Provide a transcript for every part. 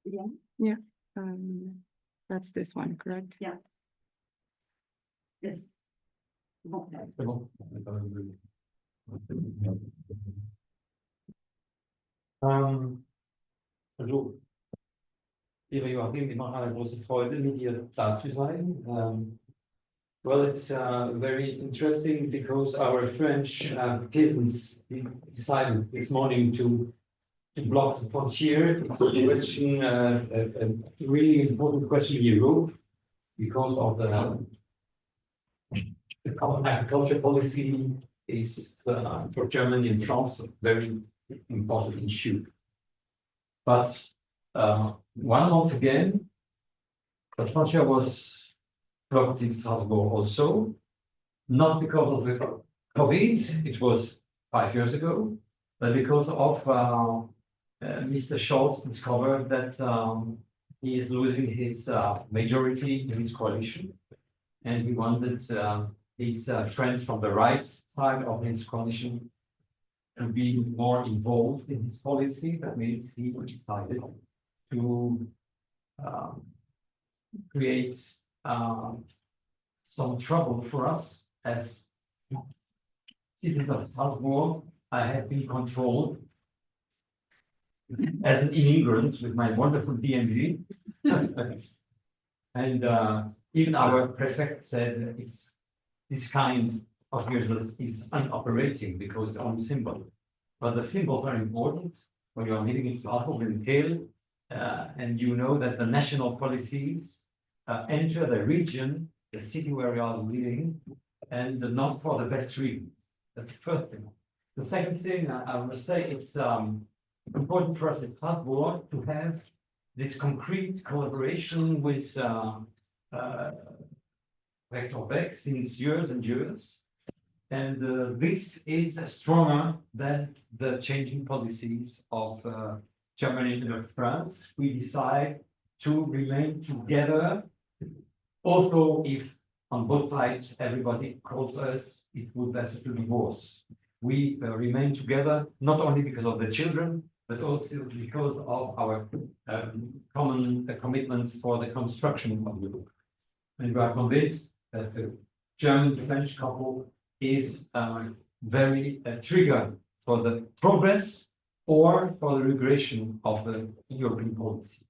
Yeah. Yeah, that's this one, correct? Yeah. Yes. Bon. C'est bon. Also, liebe Joachim, ich mache eine große Freude, mit dir da zu sein. Well, it's very interesting because our French peasants decided this morning to block the frontier. It's a question, a really important question in Europe because of the common agriculture policy is for Germany and France a very important issue. But 1 month again, the frontier was blocked in Strasbourg also, not because of the COVID, it was 5 years ago, but because of Mr. Scholz discovered that he is losing his majority in his coalition, and he wanted his friends from the right side of his coalition to be more involved in his policy. That means he decided to create some trouble for us as citizens of Strasbourg. I have been controlled as an immigrant with my wonderful DMV. And even our prefect said it's this kind of measures is unoperating because they're only symbol. But the symbols are important when you are living in Strasbourg in Tel, and you know that the national policies enter the region, the city where you are living, and not for the best reason. That's the first thing. The second thing I must say, it's important for us in Strasbourg to have this concrete collaboration with Rector Beck since years and years. And this is stronger than the changing policies of Germany and of France. We decide to remain together, although if on both sides everybody calls us, it would be better to divorce. We remain together not only because of the children, but also because of our common commitment for the construction of Europe. And we are convinced that the German-French couple is very trigger for the progress or for the regression of the European policy.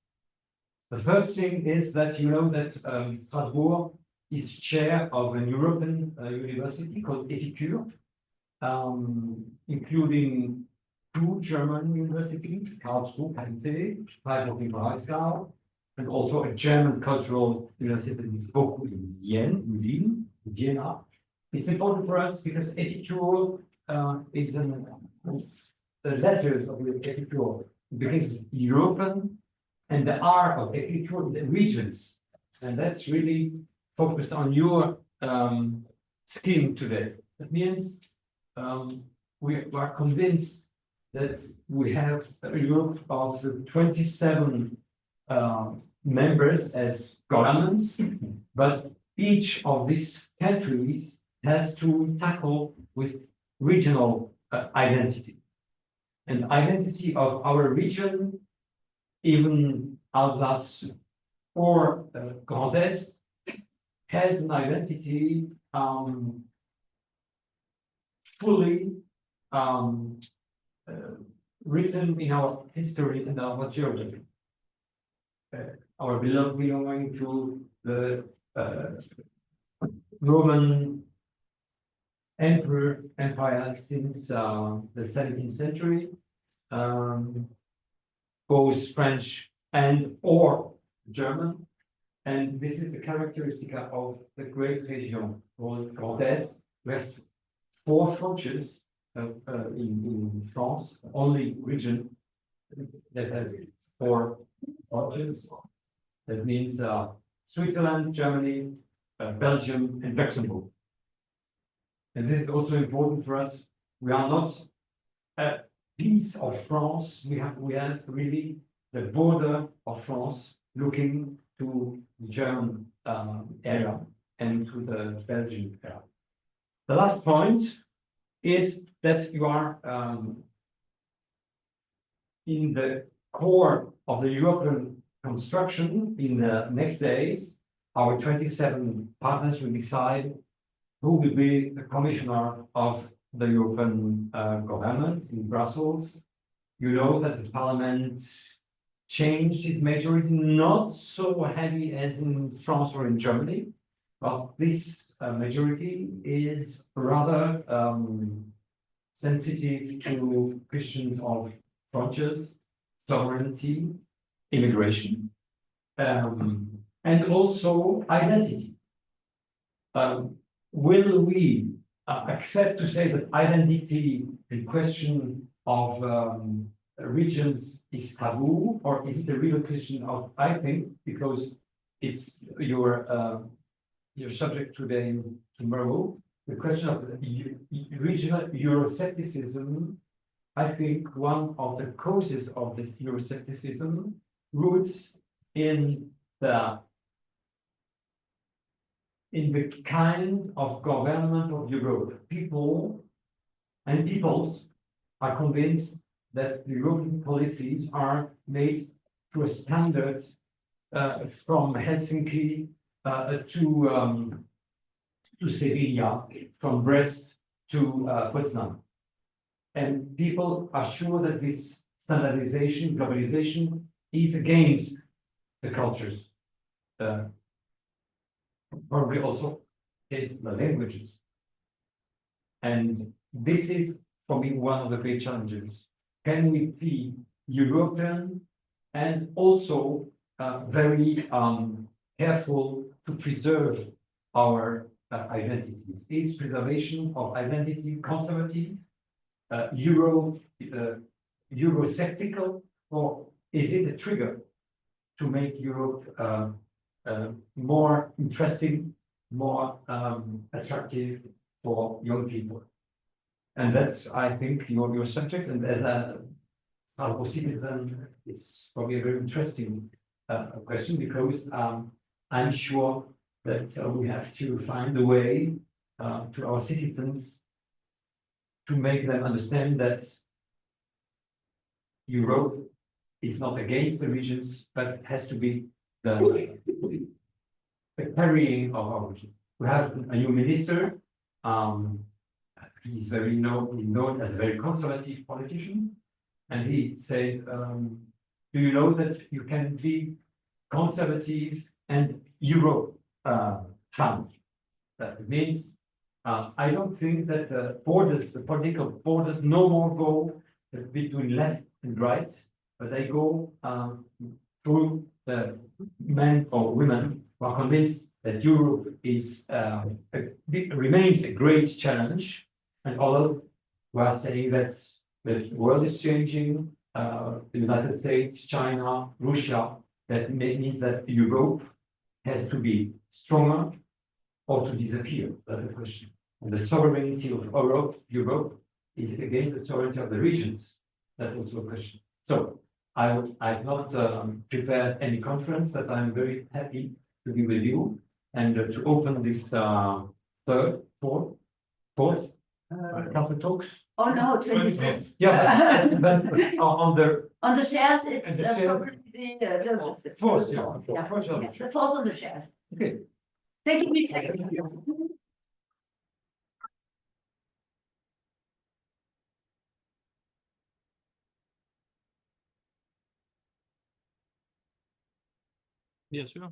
The third thing is that you know that Strasbourg is chair of an European university called Épicure, including 2 German universities, Karlsruhe, Freiburg in Breisgau, and also a German cultural university, Boku in Vienna. It's important for us because Épicure is the letters of the Épicure begins with European, and the R of Épicure is the regions, and that's really focused on your scheme today. That means we are convinced that we have a Europe of 27 members as governments, but each of these countries has to tackle with regional identity. And identity of our region, even Alsace or Grand Est, has an identity fully written in our history and our geography. Our belonging to the Roman empire since the 17th century, both French and or German. And this is the characteristic of the great region called Grand Est. We have 4 frontiers in France, only region that has 4 frontiers. That means Switzerland, Germany, Belgium, and Luxembourg. And this is also important for us. We are not a piece of France. We have really the border of France looking to the German area and to the Belgian area. The last point is that you are in the core of the European construction in the next days, our 27 partners will decide who will be the commissioner of the European government in Brussels. You know that the parliament changed its majority, not so heavy as in France or in Germany, but this majority is rather sensitive to questions of frontiers, sovereignty, immigration, and also identity. Will we accept to say that identity, the question of regions is taboo, or is it a real question of, I think, because it's your subject today, tomorrow, the question of regional Euroscepticism. I think one of the causes of this Euroscepticism roots in the kind of government of Europe. People and peoples are convinced that the European policies are made to a standard from Helsinki to Sevilla, from Brest to Potsdam. And people are sure that this standardization, globalization is against the cultures. Probably also is the languages. And this is, for me, one of the great challenges. Can we be European and also very careful to preserve our identities? Is preservation of identity conservative, Eurosceptical, or is it a trigger to make Europe more interesting, more attractive for young people? And that's, I think, your subject. And as a fellow citizen, it's probably a very interesting question, because I'm sure that we have to find a way to our citizens to make them understand that Europe is not against the regions, but it has to be the carrying of our region. We have a new minister. He's very known as a very conservative politician, and he said, "Do you know that you can be conservative and Euro fan?" That means I don't think that the political borders, no more go between left and right, but they go through the men or women who are convinced that Europe is remains a great challenge, and others who are saying that the world is changing, the United States, China, Russia, that means that Europe has to be stronger or to disappear. That's the question. And the sovereignty of Europe is it against the sovereignty of the regions? That's also a question. So I've not prepared any conference, but I'm very happy to be with you and to open this fourth Catholic talks. Oh no, 25th. Yeah, but on On the shares, it's And the shares- probably the fourth, yeah, yeah. fourth, yeah. Yeah, the fourth on the shares. Okay. Thank you. Bien sûr.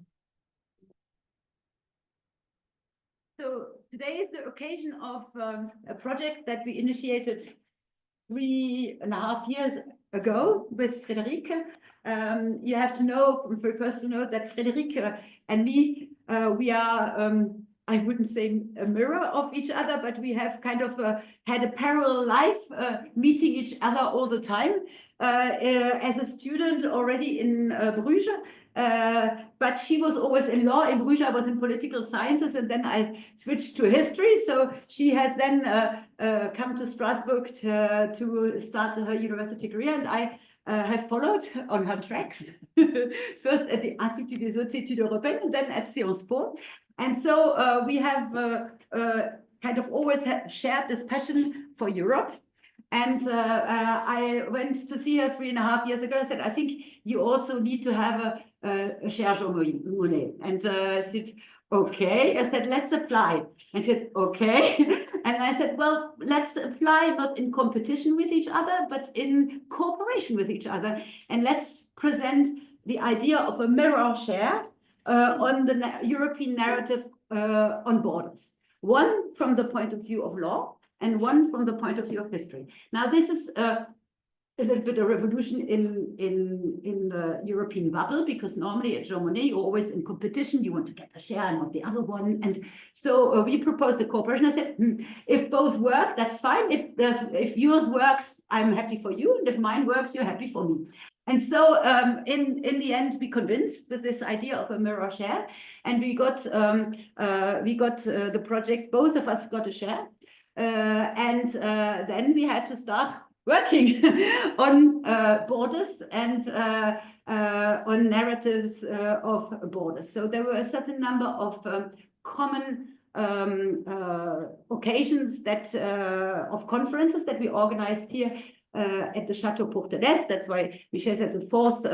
So today is the occasion of a project that we initiated 3.5 years ago with Frédéric. You have to know, from first person to know, that Frédéric and me, we are, I wouldn't say a mirror of each other, but we have kind of had a parallel life, meeting each other all the time. As a student already in Bruges, but she was always in law in Bruges. I was in political sciences, and then I switched to history. So she has then come to Strasbourg to start her university career, and I have followed on her tracks, first at the Institut des Hautes Études Européennes, and then at Sciences Po. And so we have kind of always shared this passion for Europe. And I went to see her 3.5 years ago. I said, I think you also need to have a chaire Jean Monnet. And I said, okay. I said, let's apply. I said, okay. And I said, well, let's apply not in competition with each other, but in cooperation with each other. And let's present the idea of a mirror chaire on the European narrative on borders. One from the point of view of law, and one from the point of view of history. Now, this is a little bit a revolution in the European bubble, because normally at Jean Monnet, you're always in competition. You want to get a share and not the other one. And so we proposed a cooperation. I said, if both work, that's fine. If yours works, I'm happy for you. And if mine works, you're happy for me. And so in the end, we convinced with this idea of a mirror share, and we got the project. Both of us got a share. And then we had to start working on borders and on narratives of borders. So there were a certain number of common occasions that of conferences that we organized here at the Château Pourtalès. That's why Michel said the fourth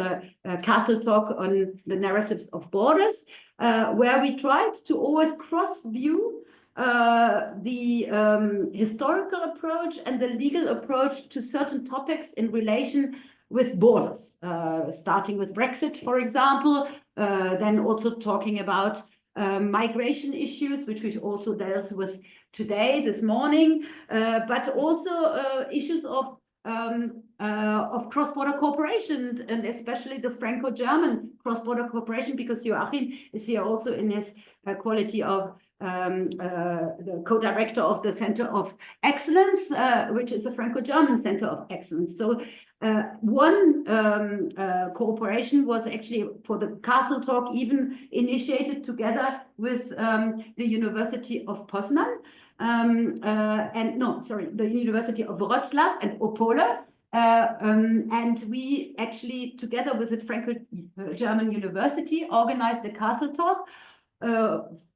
castle talk on the narratives of borders, where we tried to always cross-view the historical approach and the legal approach to certain topics in relation with borders, starting with Brexit, for example, then also talking about migration issues, which we also dealt with today, this morning, but also issues of cross-border cooperation, and especially the Franco-German cross-border cooperation, because Joachim is here also in his quality of the co-director of the Center of Excellence, which is a Franco-German Center of Excellence. So one cooperation was actually for the Castle Talk even initiated together with the University of Poznan, the University of Wrocław and Opole. And we actually, together with the Franco-German University, organized the Castle Talk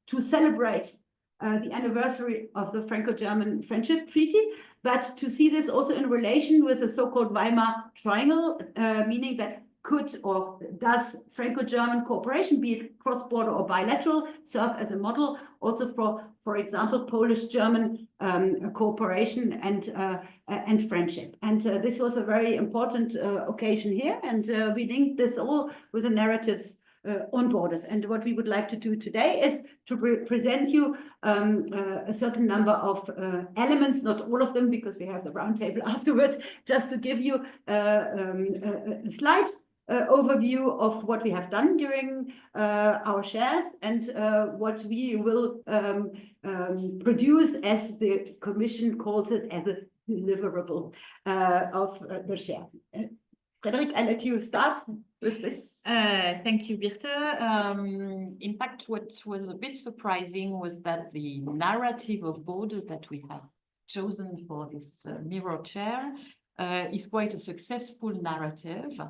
to celebrate the anniversary of the Franco-German Friendship Treaty, but to see this also in relation with the so-called Weimar Triangle, meaning that could or does Franco-German cooperation, be it cross-border or bilateral, serve as a model also for example, Polish-German cooperation and friendship. And this was a very important occasion here, and we linked this all with the narratives on borders. And what we would like to do today is to present you a certain number of elements, not all of them, because we have the roundtable afterwards, just to give you a slide overview of what we have done during our shares and what we will produce, as the Commission calls it, as a deliverable of the share. Frederic, I let you start with this. Thank you, Birte. In fact, what was a bit surprising was that the narrative of borders that we have chosen for this mirror chair is quite a successful narrative,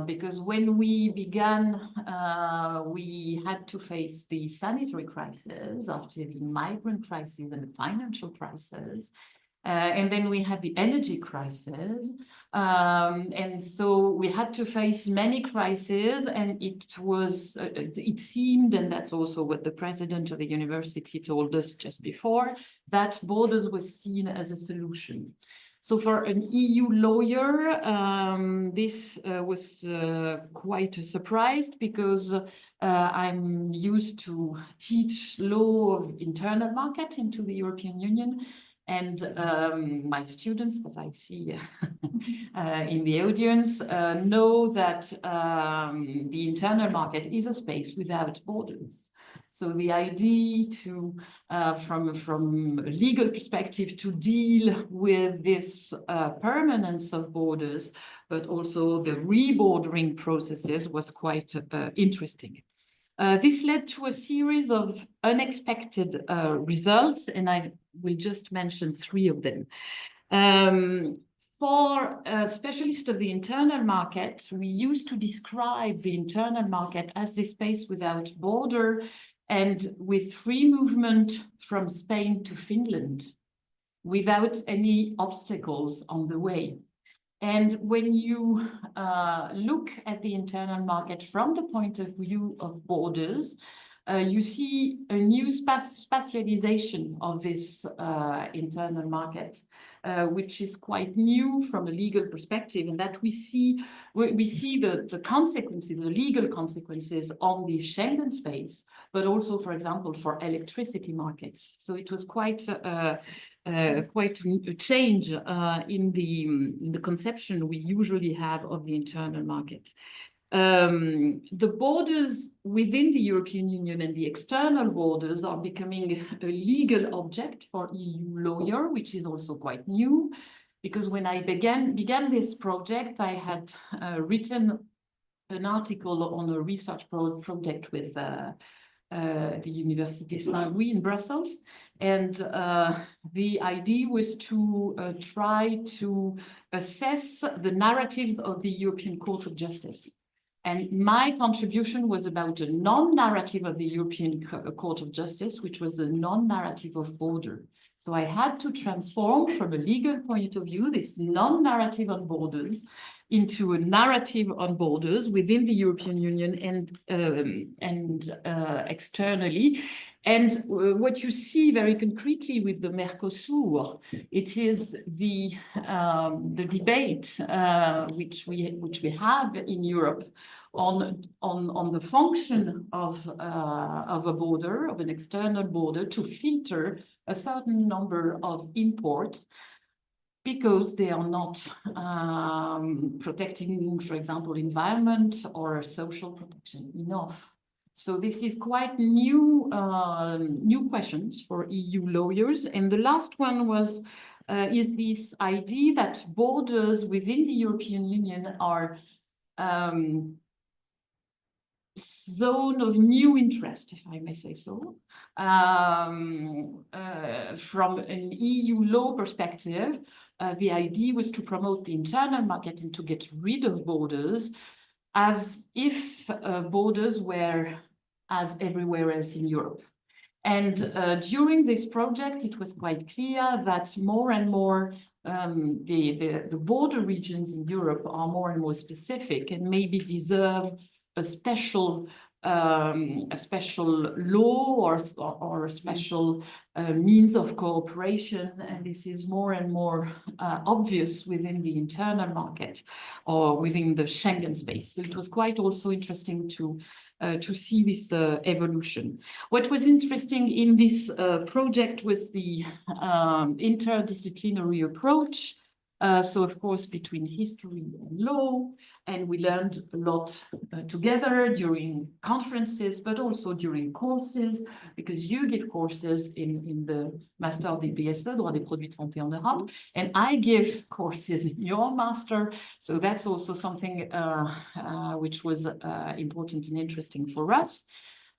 because when we began, we had to face the sanitary crisis after the migrant crisis and the financial crisis. And then we had the energy crisis. And so we had to face many crises, and it seemed, and that's also what the president of the university told us just before, that borders was seen as a solution. So for an EU lawyer, this was quite a surprise, because I'm used to teach law of internal market into the European Union. And my students that I see in the audience know that the internal market is a space without borders. So the idea to, from a legal perspective, to deal with this permanence of borders, but also the rebordering processes, was quite interesting. This led to a series of unexpected results, and I will just mention 3 of them. For specialists of the internal market, we used to describe the internal market as the space without border and with free movement from Spain to Finland. without any obstacles on the way. And when you look at the internal market from the point of view of borders, you see a new spatialization of this internal market, which is quite new from a legal perspective, and that we see the consequences, the legal consequences on the Schengen space, but also, for example, for electricity markets. So it was quite a change in the conception we usually have of the internal market. The borders within the European Union and the external borders are becoming a legal object for EU lawyer, which is also quite new, because when I began this project, I had written an article on a research project with the Université Saint-Louis in Brussels. And the idea was to try to assess the narratives of the European Court of Justice. And my contribution was about a non-narrative of the European Court of Justice, which was the non-narrative of border. So I had to transform, from a legal point of view, this non-narrative on borders into a narrative on borders within the European Union and externally. And what you see very concretely with the Mercosur, it is the debate which we have in Europe on the function of a border, of an external border, to filter a certain number of imports, because they are not protecting, for example, environment or social protection enough. So this is quite new questions for EU lawyers. And the last one was is this idea that borders within the European Union are zone of new interest, if I may say so. From an EU law perspective, the idea was to promote the internal market and to get rid of borders, as if borders were as everywhere else in Europe. And during this project, it was quite clear that more and more the border regions in Europe are more and more specific and maybe deserve a special law or a special means of cooperation, and this is more and more obvious within the internal market or within the Schengen space. So it was quite also interesting to see this evolution. What was interesting in this project was the interdisciplinary approach. So of course, between history and law, and we learned a lot together during conferences, but also during courses, because you give courses in the Master des PSE, droit des produits de santé en Europe, and I give courses in your master. So that's also something which was important and interesting for us.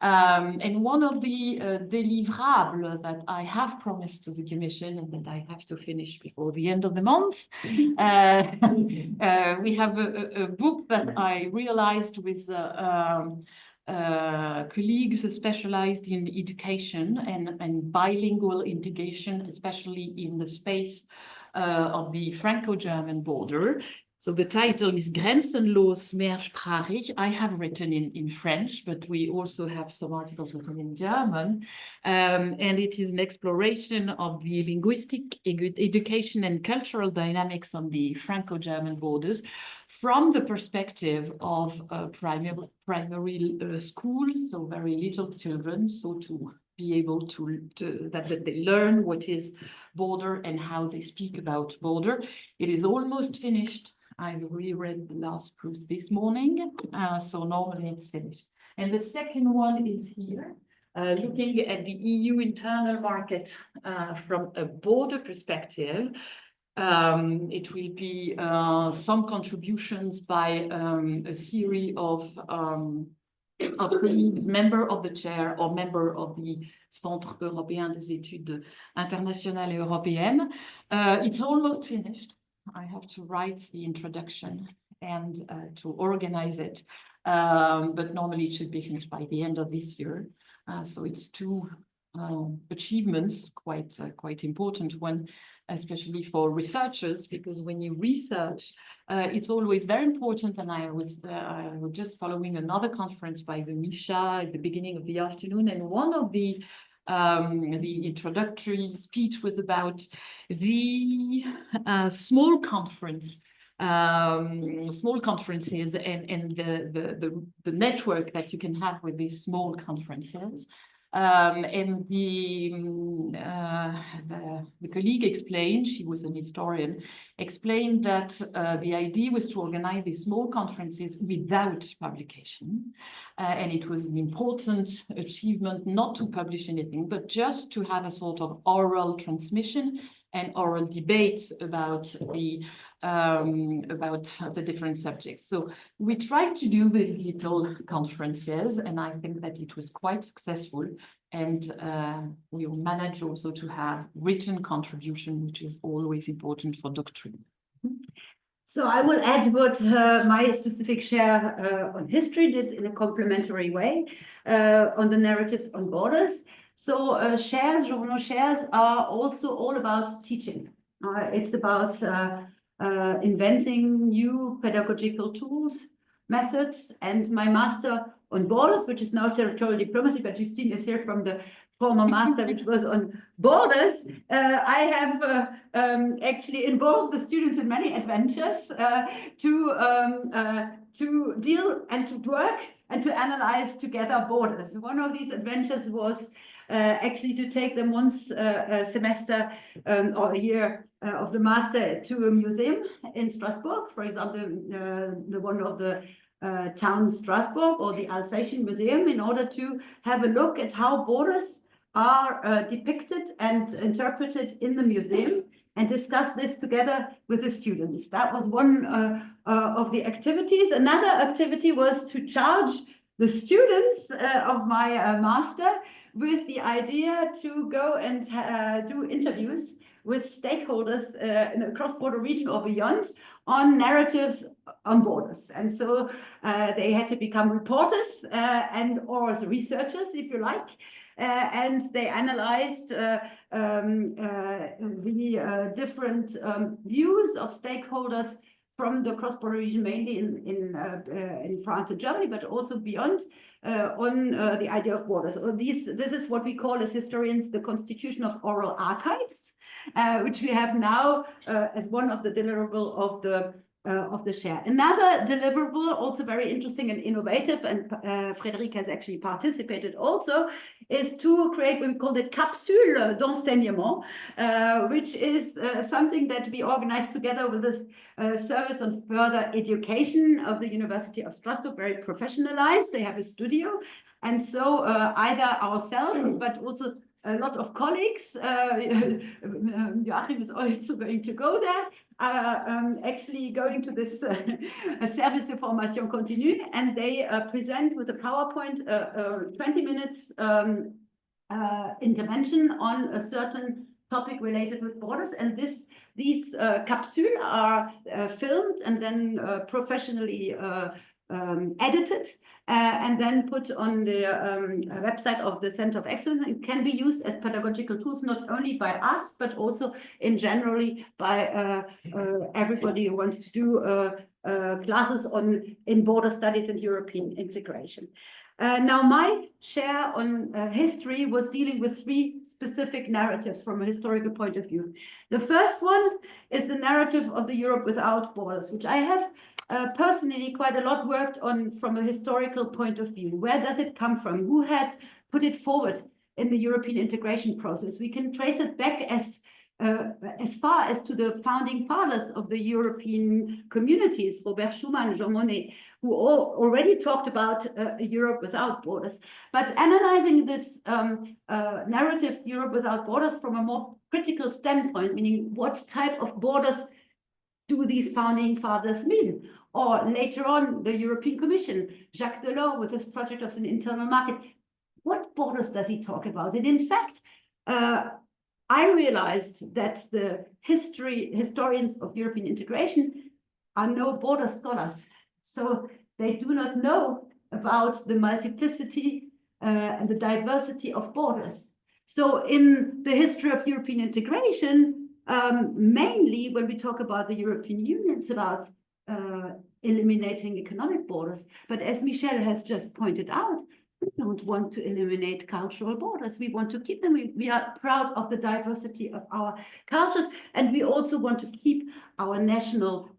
And one of the deliverables that I have promised to the Commission and that I have to finish before the end of the month, we have a book that I realized with colleagues specialized in education and bilingual education, especially in the space of the Franco-German border. So the title is Grenzenlos mehrsprachig. I have written in French, but we also have some articles written in German. And it is an exploration of the linguistic, education and cultural dynamics on the Franco-German borders from the perspective of primary schools, so very little children, so to be able that they learn what is border and how they speak about border. It is almost finished. I've reread the last proof this morning, so normally it's finished. And the second one is here, looking at the EU internal market from a border perspective. It will be some contributions by a series of colleagues, member of the chair or member of the Centre Européen des Études Internationales et Européennes. It's almost finished. I have to write the introduction and to organize it, but normally it should be finished by the end of this year. So it's two achievements, quite important one, especially for researchers, because when you research, it's always very important. And I was just following another conference by the Misha at the beginning of the afternoon, and one of the introductory speech was about the small conferences and the network that you can have with these small conferences. And the colleague explained, she was an historian, explained that the idea was to organize these small conferences without publication. And it was an important achievement not to publish anything, but just to have a sort of oral transmission and oral debates about the different subjects. So we tried to do these little conferences, and I think that it was quite successful. And we managed also to have written contribution, which is always important for doctrine. So I will add what my specific share on history did in a complementary way on the narratives on borders. So shares, journal shares are also all about teaching. It's about inventing new pedagogical tools, methods, and my master on borders, which is now territorial diplomacy, but Justine is here from the former master, which was on borders. I have actually involved the students in many adventures to deal and to work and to analyze together borders. One of these adventures was actually to take them once a semester or a year of the master to a museum in Strasbourg, for example, the one of the town Strasbourg or the Alsatian Museum, in order to have a look at how borders are depicted and interpreted in the museum, and discuss this together with the students. That was one of the activities. Another activity was to charge the students of my master with the idea to go and do interviews with stakeholders in a cross-border region or beyond on narratives on borders. And so they had to become reporters and or researchers, if you like. And they analyzed the different views of stakeholders from the cross-border region, mainly in France and Germany, but also beyond, on the idea of borders. So this is what we call as historians the constitution of oral archives, which we have now as one of the deliverable of the share. Another deliverable, also very interesting and innovative, and Frédéric has actually participated also, is to create what we call the capsule d'enseignement, which is something that we organized together with the Service on Further Education of the University of Strasbourg, very professionalized. They have a studio. And so either ourselves, but also a lot of colleagues, Joachim is also going to go there, actually going to this Service de Formation Continue, and they present with a PowerPoint 20 minutes intervention on a certain topic related with borders. And these capsules are filmed and then professionally edited and then put on the website of the Center of Excellence. It can be used as pedagogical tools, not only by us, but also in generally by everybody who wants to do classes in border studies and European integration. Now, my share on history was dealing with three specific narratives from a historical point of view. The first one is the narrative of the Europe without borders, which I have personally quite a lot worked on from a historical point of view. Where does it come from? Who has put it forward in the European integration process? We can trace it back as far as to the founding fathers of the European communities, Robert Schuman, Jean Monnet, who already talked about a Europe without borders. But analyzing this narrative, Europe without borders, from a more critical standpoint, meaning what type of borders do these founding fathers mean? Or later on, the European Commission, Jacques Delors with his project of an internal market, what borders does he talk about? And in fact, I realized that the historians of European integration are no border scholars. So they do not know about the multiplicity and the diversity of borders. So in the history of European integration, mainly when we talk about the European Union, it's about eliminating economic borders. But as Michel has just pointed out, we don't want to eliminate cultural borders. We want to keep them. We are proud of the diversity of our cultures, and we also want to keep our national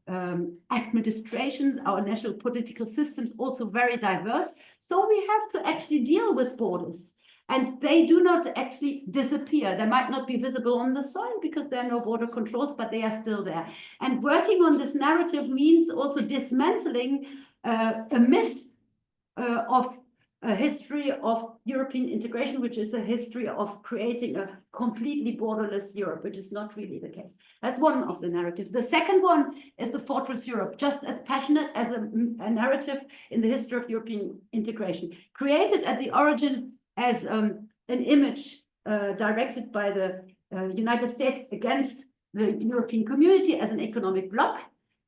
administration, our national political systems also very diverse. So we have to actually deal with borders. And they do not actually disappear. They might not be visible on the soil because there are no border controls, but they are still there. And working on this narrative means also dismantling a myth of a history of European integration, which is a history of creating a completely borderless Europe, which is not really the case. That's one of the narratives. The second one is the fortress Europe, just as passionate as a narrative in the history of European integration, created at the origin as an image directed by the United States against the European community as an economic bloc.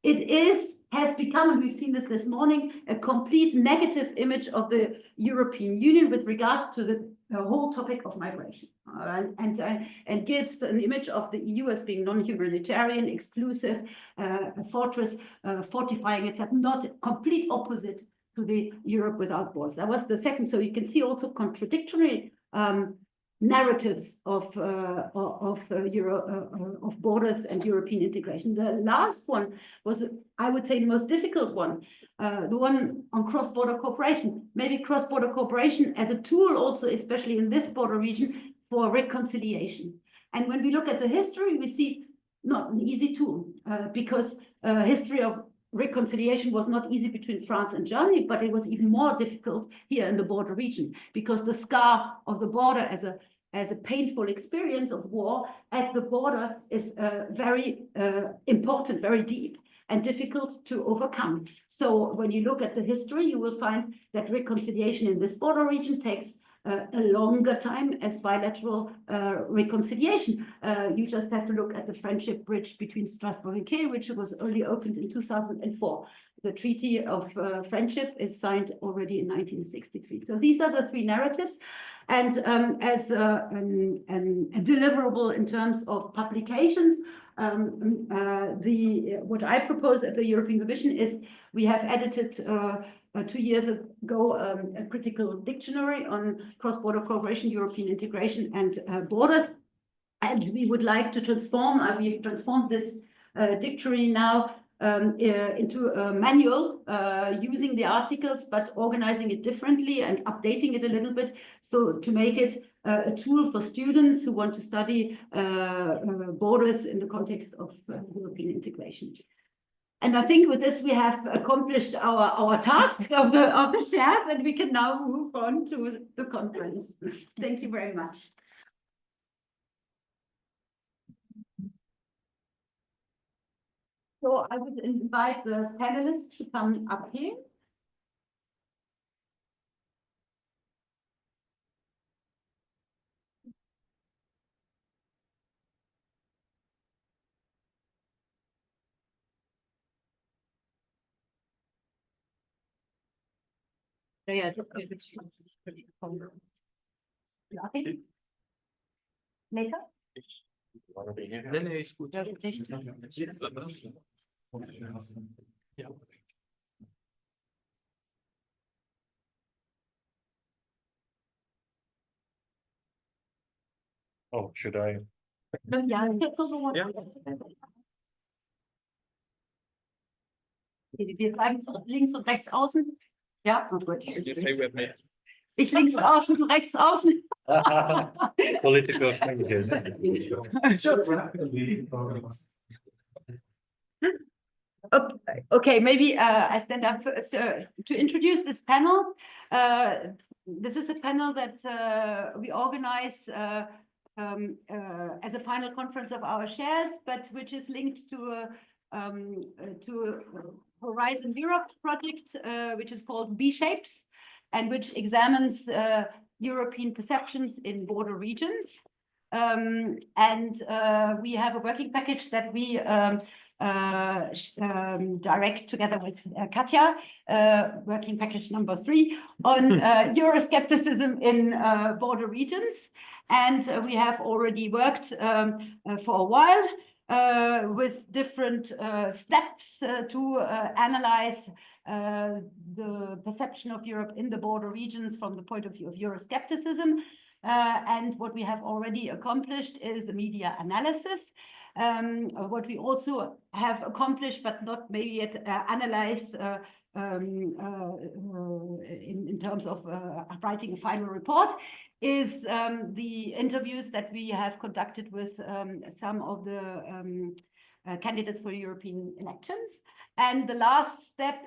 It has become, and we've seen this morning, a complete negative image of the European Union with regard to the whole topic of migration, and gives an image of the EU as being non-humanitarian, exclusive, a fortress, fortifying itself, not complete opposite to the Europe without borders. That was the second. So you can see also contradictory narratives of borders and European integration. The last one was, I would say, the most difficult one, the one on cross-border cooperation. Maybe cross-border cooperation as a tool also, especially in this border region, for reconciliation. And when we look at the history, we see not an easy tool, because history of reconciliation was not easy between France and Germany, but it was even more difficult here in the border region, because the scar of the border as a painful experience of war at the border is very important, very deep, and difficult to overcome. So when you look at the history, you will find that reconciliation in this border region takes a longer time as bilateral reconciliation. You just have to look at the friendship bridge between Strasbourg and Kiel, which was only opened in 2004. The Treaty of Friendship is signed already in 1963. So these are the three narratives. And as a deliverable in terms of publications, what I propose at the European Commission is we have edited 2 years ago a critical dictionary on cross-border cooperation, European integration, and borders. And we would like to transform, we've transformed this dictionary now into a manual using the articles, but organizing it differently and updating it a little bit, so to make it a tool for students who want to study borders in the context of European integration. And I think with this we have accomplished our task of the shares, and we can now move on to the conference. Thank you very much. So I would invite the panelists to come up here. Yeah, later. Nee, ist gut. Ja, richtig. Ja. Oh, should I? Ja, wir bleiben links und rechts außen. Ja, oh gut. You say with me. Ich links außen, du rechts außen. Political changes. Okay, maybe I stand up to introduce this panel. This is a panel that we organize as a final conference of our shares, but which is linked to Horizon Europe project, which is called B-Shapes, and which examines European perceptions in border regions. And we have a working package that we direct together with Katja, working package number 3, on Euroscepticism in border regions. And we have already worked for a while with different steps to analyze the perception of Europe in the border regions from the point of view of Euroscepticism. And what we have already accomplished is a media analysis. What we also have accomplished, but not maybe yet analyzed in terms of writing a final report, is the interviews that we have conducted with some of the candidates for European elections. And the last step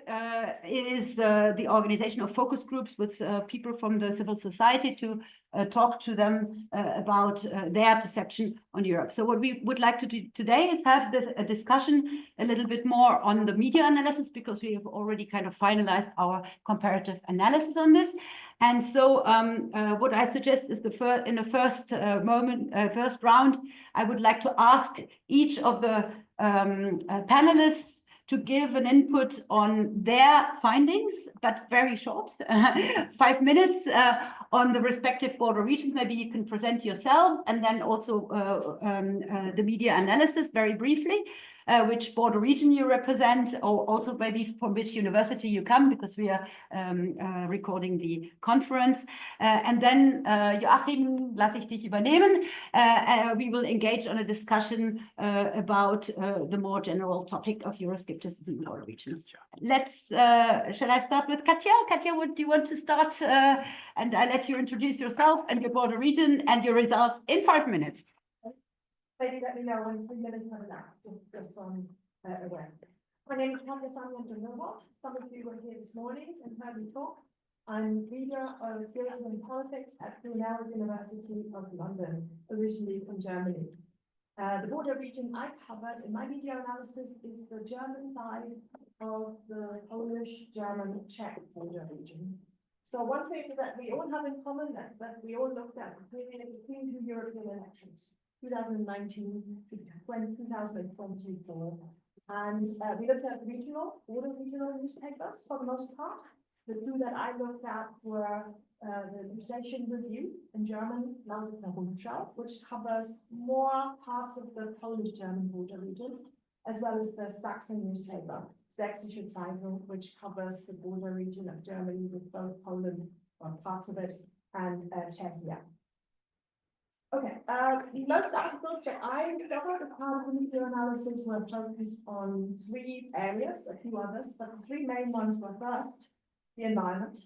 is the organization of focus groups with people from the civil society to talk to them about their perception on Europe. So what we would like to do today is have a discussion a little bit more on the media analysis, because we have already kind of finalized our comparative analysis on this. And so what I suggest is in the first first round, I would like to ask each of the panelists to give an input on their findings, but very short, 5 minutes on the respective border regions. Maybe you can present yourselves, and then also the media analysis very briefly, which border region you represent, or also maybe from which university you come, because we are recording the conference. And then Joachim, lasse ich dich übernehmen. We will engage on a discussion about the more general topic of Euroscepticism in border regions. Shall I start with Katja? Katja, do you want to start? And I let you introduce yourself and your border region and your results in 5 minutes. Maybe let me know when 3 minutes have elapsed, just so I'm aware. My name is Katja Novembre. Some of you were here this morning and heard me talk. I'm reader of European politics at University of London, originally from Germany. The border region I covered in my media analysis is the German side of the Polish-German-Czech border region. So one thing that we all have in common is that we all looked at between two European elections, 2019 to 2024. And we looked at border regional newspapers for the most part. The two that I looked at were the Newsation Review in German, which covers more parts of the Polish-German border region, as well as the Saxon newspaper, Sächsische Zeitung, which covers the border region of Germany with both Poland, or parts of it, and Czechia. Okay, most articles that I discovered as part of the media analysis were focused on 3 areas, a few others, but the 3 main ones were first, the environment.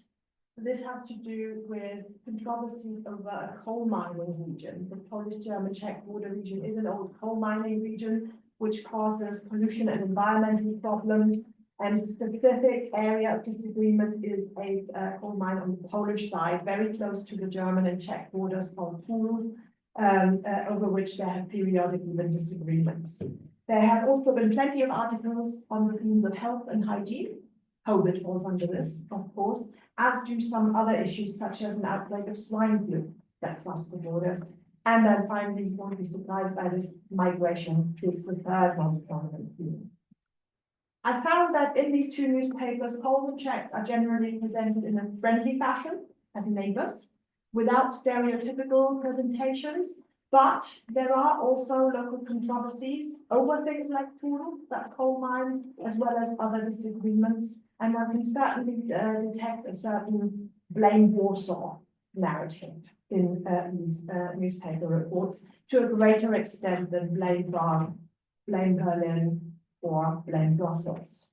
This has to do with controversies over a coal mining region. The Polish-German-Czech border region is an old coal mining region, which causes pollution and environmental problems. And the specific area of disagreement is a coal mine on the Polish side, very close to the German and Czech borders, called Pourtalès, over which there have periodically been disagreements. There have also been plenty of articles on the themes of health and hygiene. COVID falls under this, of course, as do some other issues, such as an outbreak of swine flu that crossed the borders. And then finally, you won't be surprised by this, migration is the third most prominent theme. I found that in these 2 newspapers, Poles and Czechs are generally presented in a friendly fashion as neighbors, without stereotypical presentations, but there are also local controversies over things like Pourtalès, that coal mine, as well as other disagreements, and one can certainly detect a certain blame Warsaw narrative in these newspaper reports to a greater extent than blame Prague, blame Berlin, or blame Brussels.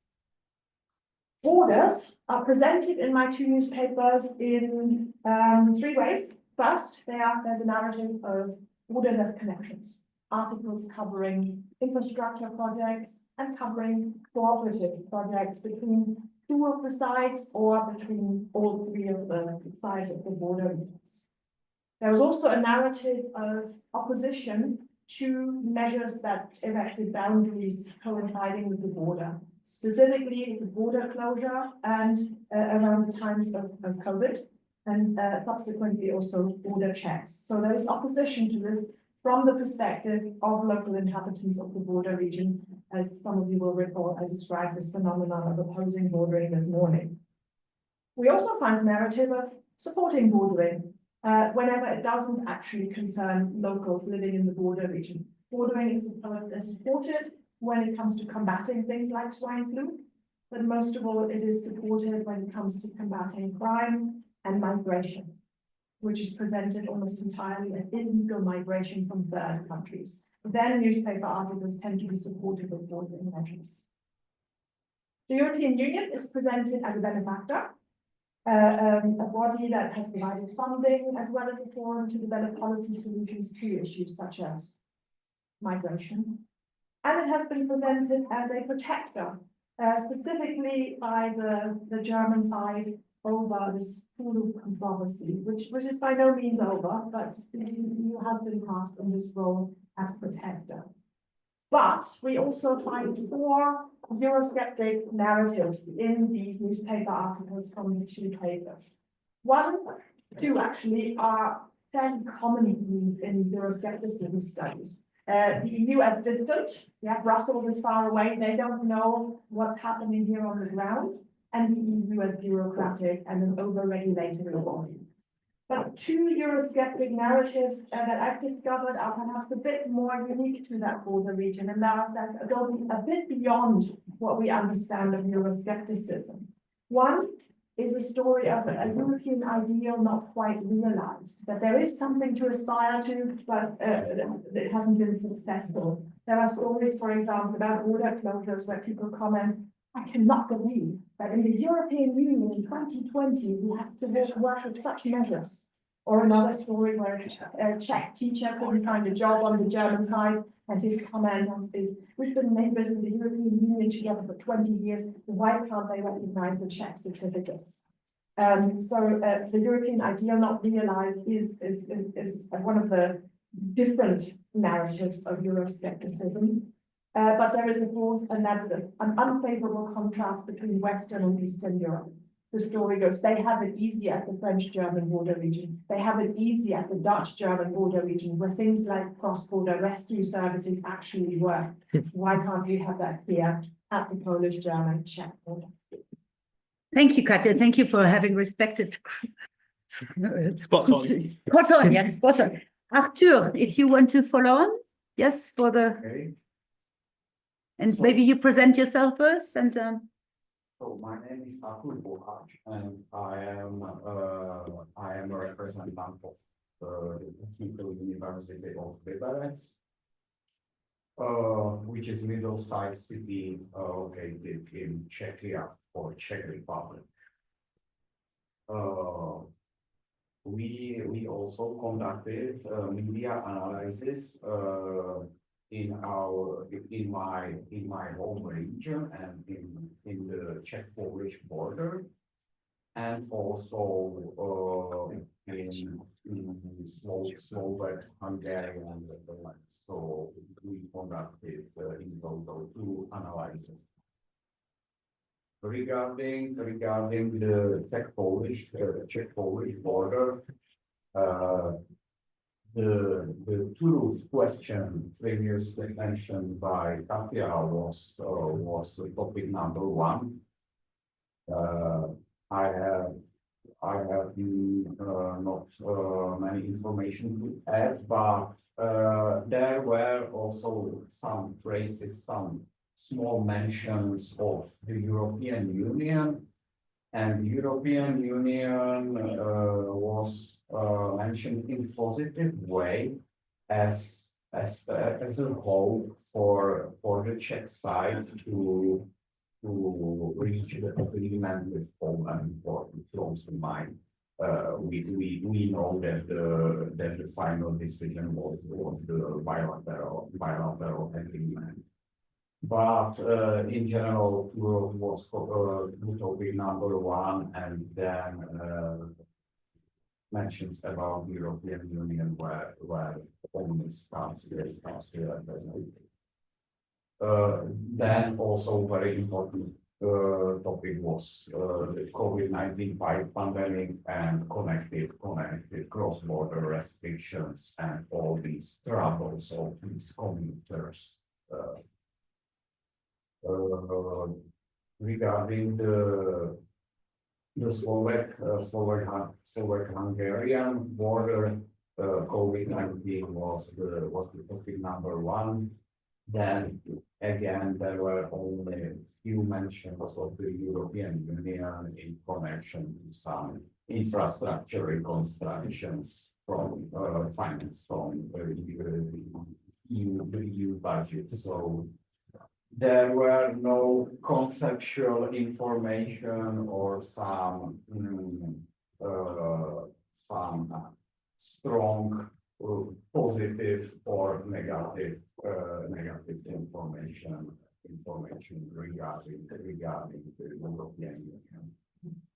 Borders are presented in my 2 newspapers in 3 ways. First, there's a narrative of borders as connections, articles covering infrastructure projects and covering cooperative projects between 2 of the sides or between all 3 of the sides of the border regions. There was also a narrative of opposition to measures that erected boundaries coinciding with the border, specifically the border closure and around the times of COVID, and subsequently also border checks. So there is opposition to this from the perspective of local inhabitants of the border region. As some of you will recall, I described this phenomenon of opposing bordering this morning. We also find a narrative of supporting bordering, whenever it doesn't actually concern locals living in the border region. Bordering is supported when it comes to combating things like swine flu, but most of all, it is supported when it comes to combating crime and migration, which is presented almost entirely as illegal migration from third countries. Then newspaper articles tend to be supportive of bordering measures. The European Union is presented as a benefactor, a body that has provided funding as well as a forum to develop policy solutions to issues such as migration. And it has been presented as a protector, specifically by the German side over this pool controversy, which is by no means over, but the EU has been cast in this role as protector. But we also find 4 Eurosceptic narratives in these newspaper articles from the 2 papers. 2 actually are fairly common themes in Euroscepticism studies. The EU as distant, yeah, Brussels is far away, they don't know what's happening here on the ground, and the EU as bureaucratic and an over-regulatory body. But 2 Eurosceptic narratives that I've discovered are perhaps a bit more unique to that border region, and that go a bit beyond what we understand of Euroscepticism. One is a story of a European ideal not quite realized, that there is something to aspire to, but it hasn't been successful. There are stories, for example, about border closures where people comment, I cannot believe that in the European Union in 2020, we have to work with such measures. Or another story where a Czech teacher couldn't find a job on the German side, and his comment is, we've been neighbors in the European Union together for 20 years, why can't they recognize the Czech certificates? The European ideal not realized is one of the different narratives of Euroscepticism. But there is, of course, an unfavorable contrast between Western and Eastern Europe. The story goes, they have it easy at the French-German border region. They have it easy at the Dutch-German border region, where things like cross-border rescue services actually work. Why can't we have that here at the Polish-German-Czech border? Thank you, Katja. Thank you for having respected. Spot on. Spot on, yes, spot on. Arthur, if you want to follow on, yes, for the. Okay. And maybe you present yourself first and. So my name is Arthur Bohach, and I am a representative of the Technical University of Liberec, which is middle-sized city located in Czechia or Czech Republic. We also conducted media analysis in my home region and in the Czech-Polish border, and also in Slovak, Hungary, and the Netherlands. So we conducted in total 2 analyses. Regarding the Czech-Polish border, the truth question previously mentioned by Katja was topic number 1. I have not many information to add, but there were also some phrases, some small mentions of the European Union, and the European Union was mentioned in a positive way as a hope for the Czech side to reach the agreement with Poland for close to mind. We know that the final decision was the bilateral agreement. But in general, Europe was topic number 1, and then mentions about the European Union where only starts here. Then also very important topic was the COVID-19 pandemic and connected cross-border restrictions and all these troubles of these commuters. Regarding the the Slovak-Hungarian border, COVID-19 was the topic number one. Then again, there were only few mentions of the European Union in connection to some infrastructure reconstructions from finance from the EU budget. So there were no conceptual information or some strong positive or negative information regarding the European Union.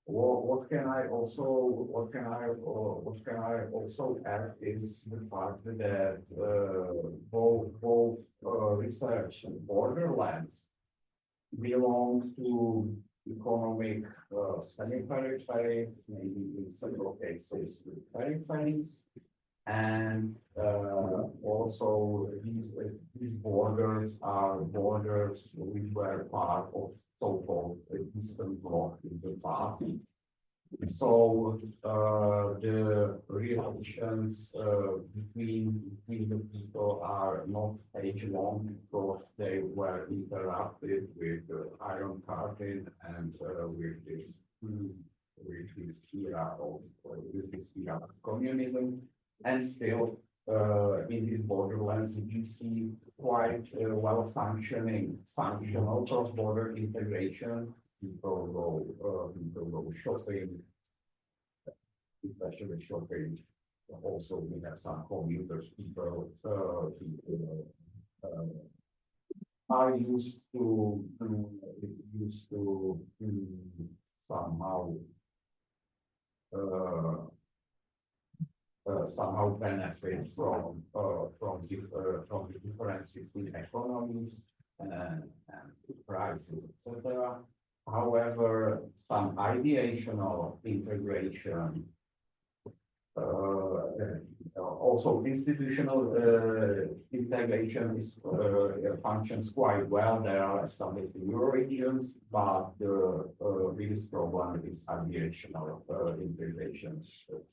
What can I also add is the fact that both research and borderlands belong to economic semi-periphery, maybe in several cases with peripheries. And also these borders are borders which were part of so-called Eastern Bloc in the past. So the relations between the people are not age-long because they were interrupted with the Iron Curtain and with this era of communism. And still, in these borderlands, you see quite well functional cross-border integration. People go shopping, especially shopping. Also, we have some commuters. People are used to somehow benefit from the differences in economies and prices, etc. However, some ideational integration, also institutional integration functions quite well. There are established Euro-regions, but the biggest problem is ideational integration.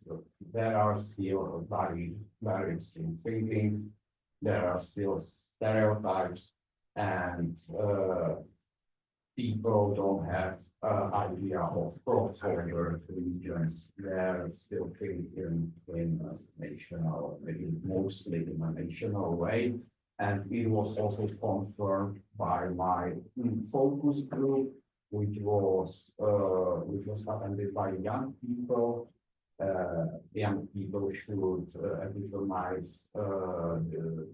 So there are still barriers in thinking. There are still stereotypes, and people don't have idea of cross-border regions. They're still thinking in national, maybe mostly in a national way. And it was also confirmed by my focus group, which was attended by young people. Young people should recognize the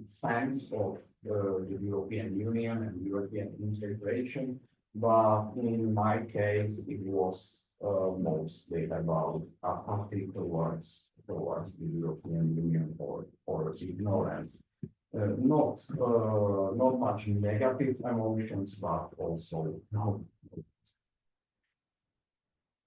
stance of the European Union and European integration. But in my case, it was mostly about apathy towards the European Union or ignorance. Not much negative emotions, but also no.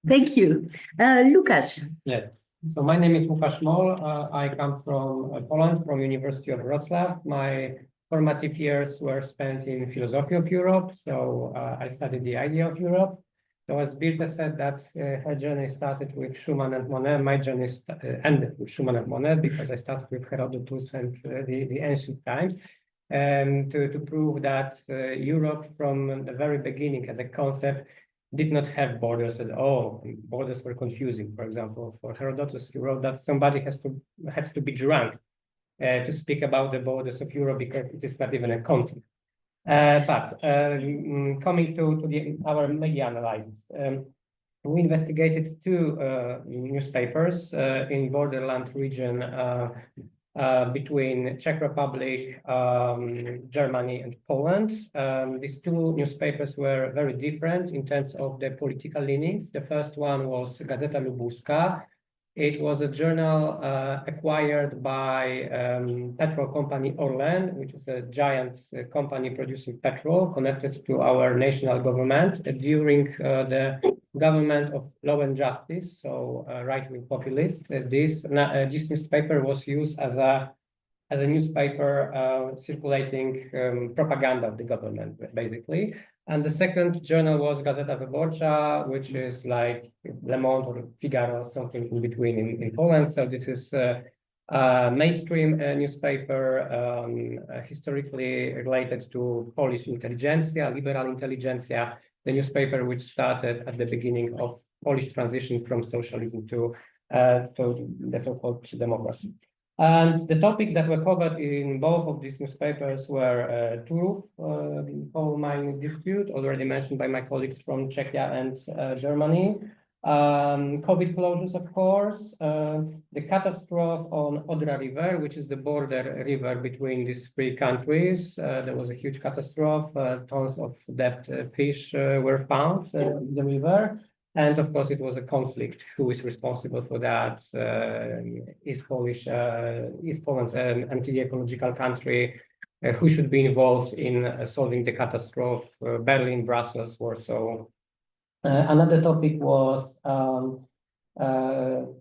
Thank you. Łukasz. Yeah. So my name is Łukasz Moll. I come from Poland, from University of Wrocław. My formative years were spent in philosophy of Europe. So I studied the idea of Europe. So as Birte said, that her journey started with Schumann and Monnet. My journey ended with Schumann and Monnet because I started with Herodotus and the ancient times. To prove that Europe from the very beginning as a concept did not have borders at all. Borders were confusing. For example, for Herodotus, he wrote that somebody had to be drunk to speak about the borders of Europe because it is not even a continent. But coming to our media analysis, we investigated two newspapers in borderland region between Czech Republic, Germany, and Poland. These two newspapers were very different in terms of their political leanings. The first one was Gazeta Lubuska. It was a journal acquired by petrol company Orlen, which is a giant company producing petrol connected to our national government during the government of Law and Justice, so right-wing populist. This newspaper was used as a as a newspaper circulating propaganda of the government, basically. And the second journal was Gazeta Wyborcza, which is like Le Monde or Figaro, something in between in Poland. So this is mainstream newspaper, historically related to Polish intelligentsia, liberal intelligentsia, the newspaper which started at the beginning of Polish transition from socialism to the so-called democracy. And the topics that were covered in both of these newspapers were Turów, coal mining dispute, already mentioned by my colleagues from Czechia and Germany. COVID closures, of course, the catastrophe on Odra River, which is the border river between these three countries. There was a huge catastrophe, tons of dead fish were found in the river. And of course, it was a conflict. Who is responsible for that? Is Poland an anti-ecological country? Who should be involved in solving the catastrophe? Berlin, Brussels, Warsaw. Another topic was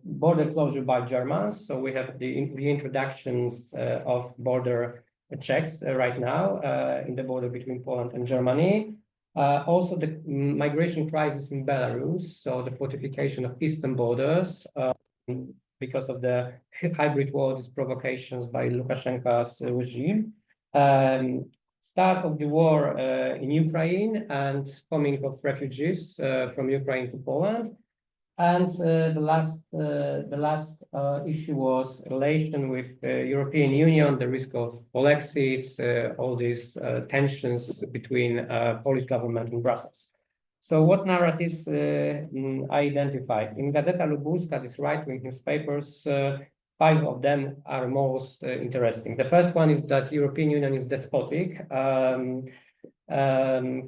border closure by Germans. So we have the introductions of border checks right now in the border between Poland and Germany. Also the migration crisis in Belarus, so the fortification of eastern borders because of the hybrid war, these provocations by Lukashenko's regime. Start of the war in Ukraine and coming of refugees from Ukraine to Poland. And the last issue was relation with the European Union, the risk of Polexit, all these tensions between Polish government and Brussels. So what narratives I identified? In Gazeta Lubuska, these right-wing newspapers, 5 of them are most interesting. The first one is that European Union is despotic,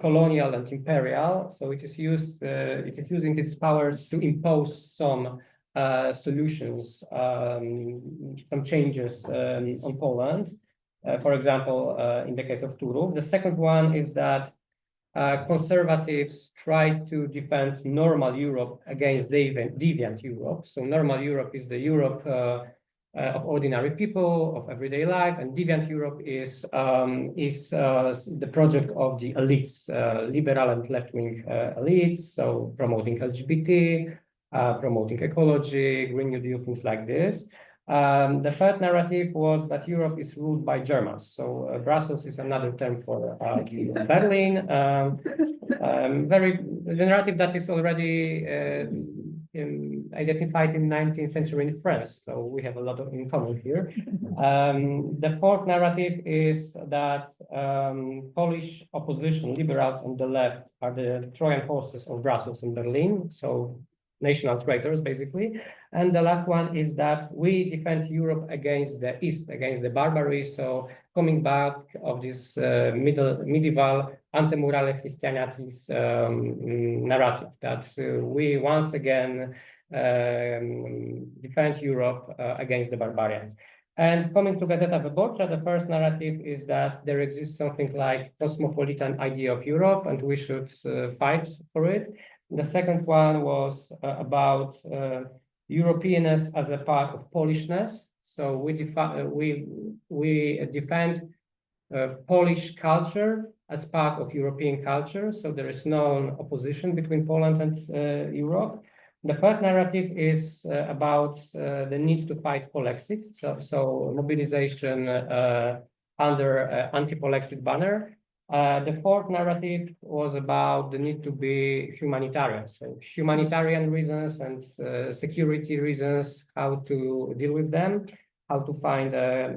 colonial and imperial. So it is using its powers to impose some solutions, some changes on Poland. For example, in the case of Turów. The second one is that conservatives try to defend normal Europe against deviant Europe. So normal Europe is the Europe of ordinary people, of everyday life, and deviant Europe is the project of the elites, liberal and left-wing elites, so promoting LGBT, promoting ecology, Green New Deal, things like this. The third narrative was that Europe is ruled by Germans. So Brussels is another term for Berlin. The narrative that is already identified in 19th century in France. So we have a lot in common here. The fourth narrative is that Polish opposition, liberals on the left, are the Trojan horses of Brussels and Berlin. So national traitors, basically. And the last one is that we defend Europe against the East, against the barbary. So coming back of this medieval antemurale Christianities narrative that we once again defend Europe against the barbarians. And coming to Gazeta Wyborcza, the first narrative is that there exists something like cosmopolitan idea of Europe and we should fight for it. The second one was about Europeanness as a part of Polishness. So we defend Polish culture as part of European culture. So there is no opposition between Poland and Europe. The third narrative is about the need to fight Polexit. So mobilization under anti-Polexit banner. The fourth narrative was about the need to be humanitarian. So humanitarian reasons and security reasons, how to deal with them, how to find a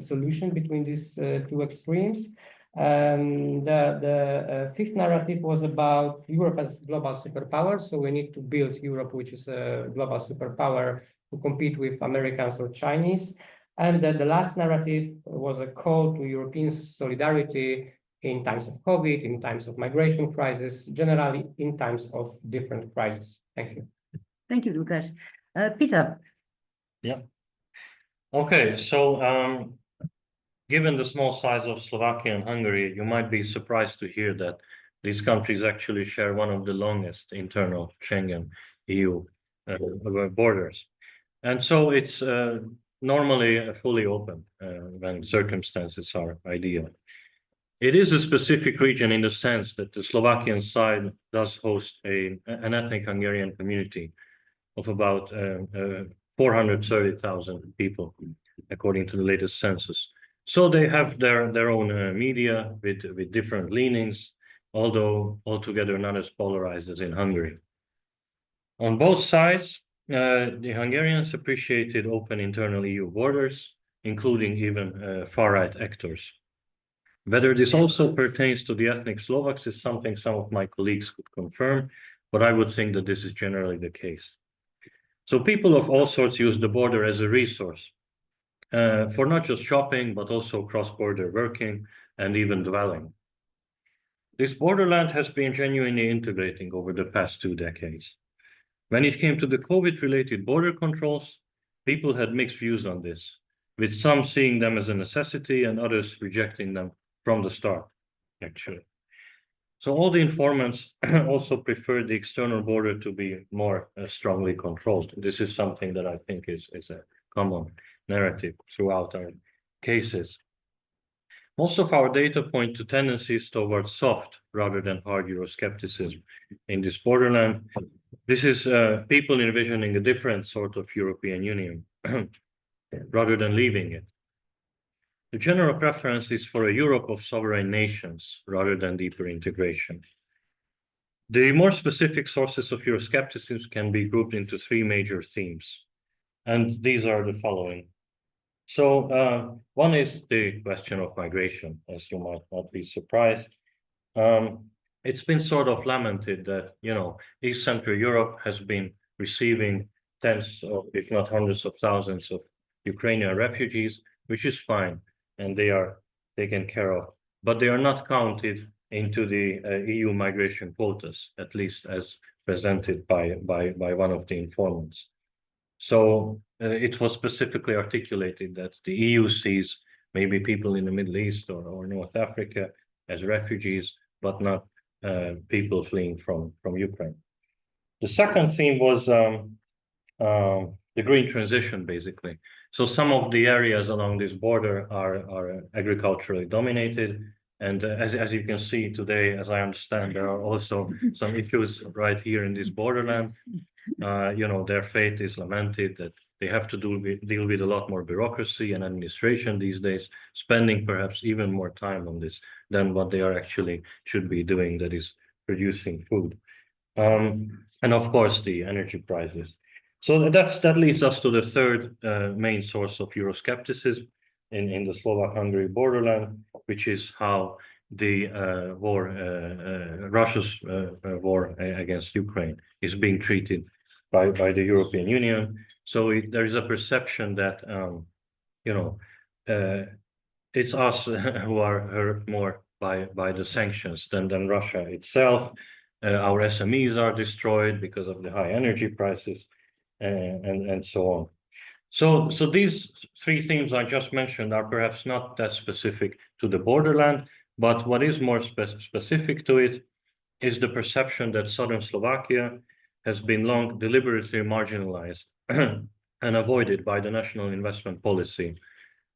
solution between these two extremes. The fifth narrative was about Europe as global superpower. So we need to build Europe, which is a global superpower to compete with Americans or Chinese. And the last narrative was a call to European solidarity in times of COVID, in times of migration crisis, generally in times of different crises. Thank you. Thank you, Lukasz. Peter. Yeah. Okay, so given the small size of Slovakia and Hungary, you might be surprised to hear that these countries actually share one of the longest internal Schengen EU borders. And so it's normally fully open when circumstances are ideal. It is a specific region in the sense that the Slovakian side does host an ethnic Hungarian community of about 430,000 people, according to the latest census. So they have their own media with different leanings, although altogether not as polarized as in Hungary. On both sides, the Hungarians appreciated open internal EU borders, including even far-right actors. Whether this also pertains to the ethnic Slovaks is something some of my colleagues could confirm, but I would think that this is generally the case. So people of all sorts use the border as a resource for not just shopping, but also cross-border working and even dwelling. This borderland has been genuinely integrating over the past 2 decades. When it came to the COVID-related border controls, people had mixed views on this, with some seeing them as a necessity and others rejecting them from the start, actually. So all the informants also preferred the external border to be more strongly controlled. This is something that I think is a common narrative throughout our cases. Most of our data point to tendencies towards soft rather than hard Euroscepticism in this borderland. This is people envisioning a different sort of European Union rather than leaving it. The general preference is for a Europe of sovereign nations rather than deeper integration. The more specific sources of Euroscepticism can be grouped into 3 major themes, and these are the following. So one is the question of migration, as you might not be surprised. It's been sort of lamented that, you know, East Central Europe has been receiving tens of, if not hundreds of thousands of Ukrainian refugees, which is fine, and they are taken care of, but they are not counted into the EU migration quotas, at least as presented by one of the informants. So it was specifically articulated that the EU sees maybe people in the Middle East or North Africa as refugees, but not people fleeing from Ukraine. The second theme was the green transition, basically. So some of the areas along this border are agriculturally dominated. And as you can see today, as I understand, there are also some issues right here in this borderland. You know, their fate is lamented that they have to deal with a lot more bureaucracy and administration these days, spending perhaps even more time on this than what they are actually should be doing, that is producing food. And of course, the energy prices. So that leads us to the third main source of Euroscepticism in the Slovak-Hungary borderland, which is how the Russia's war against Ukraine is being treated by the European Union. So there is a perception that, you know, it's us who are hurt more by the sanctions than Russia itself. Our SMEs are destroyed because of the high energy prices and so on. So these 3 themes I just mentioned are perhaps not that specific to the borderland, but what is more specific to it is the perception that southern Slovakia has been long deliberately marginalized and avoided by the national investment policy.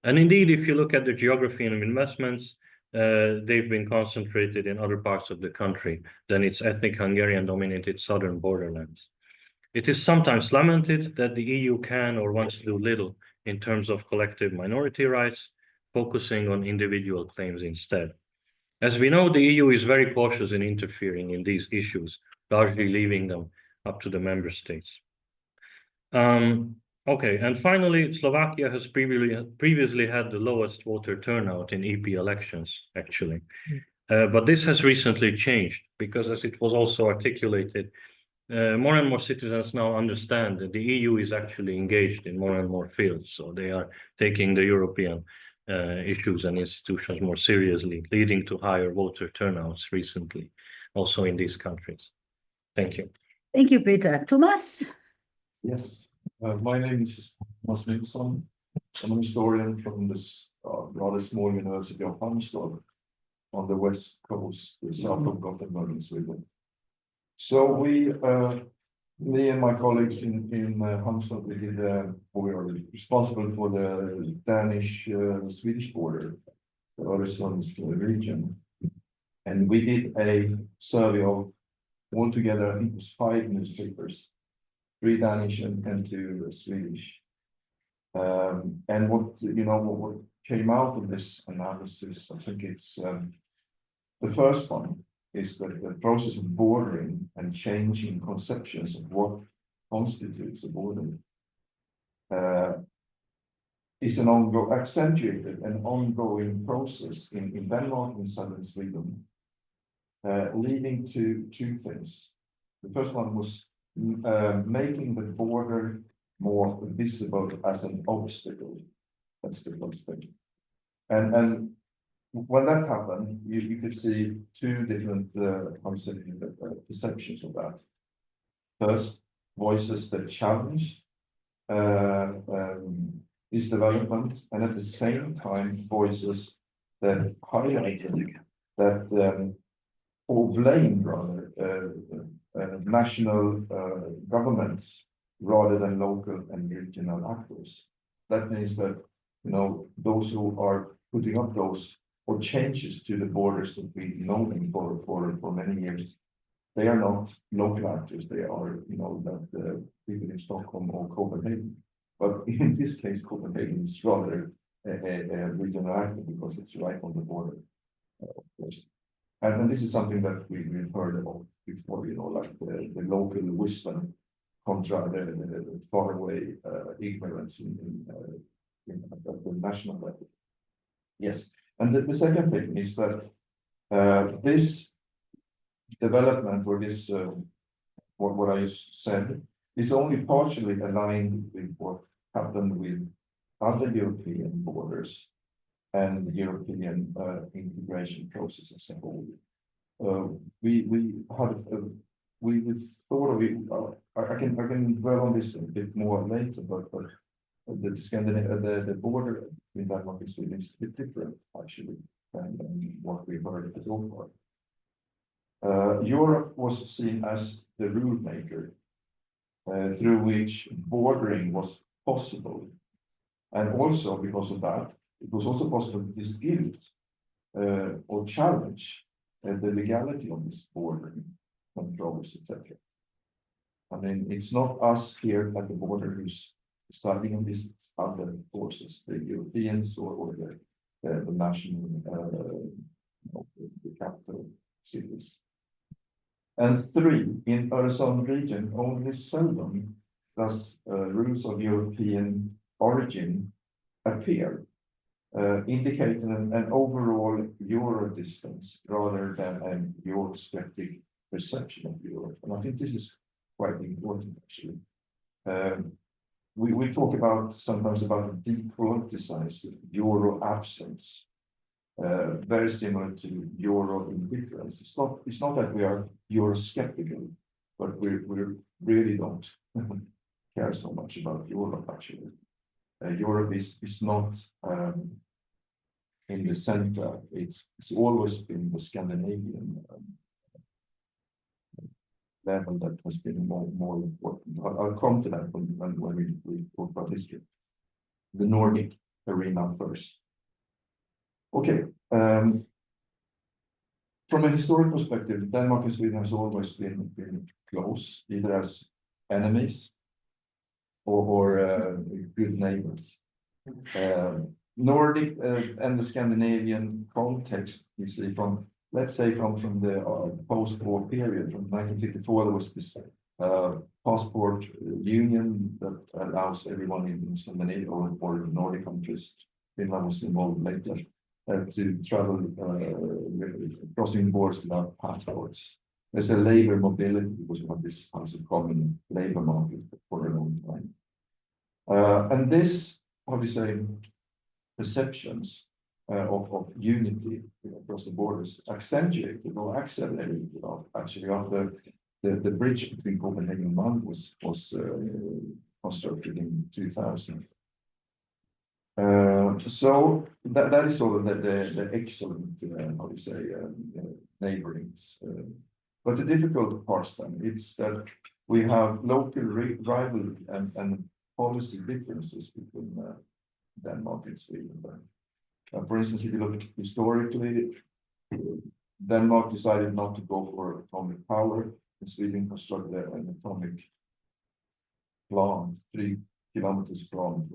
And indeed, if you look at the geography of investments, they've been concentrated in other parts of the country than its ethnic Hungarian-dominated southern borderlands. It is sometimes lamented that the EU can or wants to do little in terms of collective minority rights, focusing on individual claims instead. As we know, the EU is very cautious in interfering in these issues, largely leaving them up to the member states. Okay, and finally, Slovakia has previously had the lowest voter turnout in EP elections, actually. But this has recently changed because, as it was also articulated, more and more citizens now understand that the EU is actually engaged in more and more fields. So they are taking the European issues and institutions more seriously, leading to higher voter turnouts recently, also in these countries. Thank you. Thank you, Peter. Thomas? Yes, my name is Thomas Nilsson. I'm a historian from this rather small University of Halmstad on the west coast, south of Gothenburg in Sweden. So we me and my colleagues in Halmstad, we are responsible for the Danish Swedish border, the Öresund region. And we did a survey of altogether, I think it was 5 newspapers, 3 Danish and 2 Swedish. And what came out of this analysis, I think it's the first one is that the process of bordering and changing conceptions of what constitutes a border is an accentuated and ongoing process in Denmark and southern Sweden, leading to 2 things. The first one was making the border more visible as an obstacle. That's the first thing. And when that happened, you could see 2 different perceptions of that. First, voices that challenged this development, and at the same time, voices that highlighted that or blamed rather national governments rather than local and regional actors. That means that those who are putting up those or changes to the borders that we've known for many years, they are not local actors. They are that people in Stockholm or Copenhagen. But in this case, Copenhagen is rather a regional actor because it's right on the border, of course. And this is something that we've heard about before, like the local wisdom contra the faraway ignorance at the national level. Yes, and the second thing is that this development or this what I said is only partially aligned with what happened with other European borders and the European integration process as a whole. We thought of it. I can dwell on this a bit more later, but the border between Denmark and Sweden is a bit different actually than what we've heard so far. Europe was seen as the rule maker through which bordering was possible, and also because of that, it was also possible to dispute or challenge the legality of this bordering controls, etc. I mean, it's not us here at the border who's deciding on this, it's other forces, the Europeans or the national, the capital cities. And 3, in Öresund region, only seldom does rules of European origin appear, indicating an overall Euro distance rather than an Eurosceptic perception of Europe. And I think this is quite important, actually. We talk sometimes about a depoliticized Euro absence, very similar to Euro indifference. It's not that we are Eurosceptical, but we really don't care so much about Europe, actually. Europe is not in the center. It's always been the Scandinavian level that has been more important. I'll come to that when we talk about history. The Nordic arena first. Okay. From a historic perspective, Denmark and Sweden has always been close, either as enemies or good neighbors. Nordic and the Scandinavian context, you see, let's say from the post-war period, from 1954, there was this passport union that allows everyone in Scandinavia or the Nordic countries, Finland was involved later, to travel crossing borders without passports. There's a labor mobility because we have this as a common labor market for a long time. And this, how do you say, perceptions of unity across the borders accentuated or accelerated actually after the bridge between Copenhagen and Malmö was constructed in 2000. So that is sort of the excellent, how do you say, neighboring But the difficult part then, it's that we have local rivalry and policy differences between Denmark and Sweden. For instance, if you look historically, Denmark decided not to go for atomic power, and Sweden constructed an atomic plant 3 kilometers from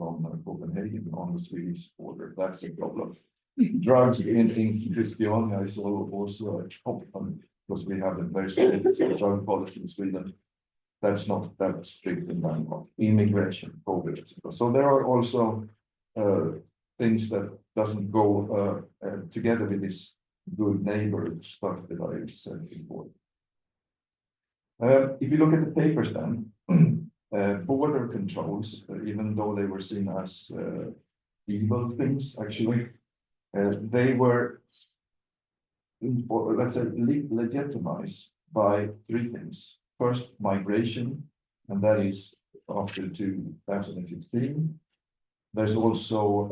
Copenhagen on the Swedish border. That's a problem. Drugs in Christiania is also a problem because we have a very strict drug policy in Sweden. That's not that strict in Denmark. Immigration, COVID, etc. So there are also things that doesn't go together with this good neighbor stuff that I said before. If you look at the papers then, border controls, even though they were seen as evil things, actually, they were, let's say, legitimized by 3 things. First, migration, and that is after 2015. There's also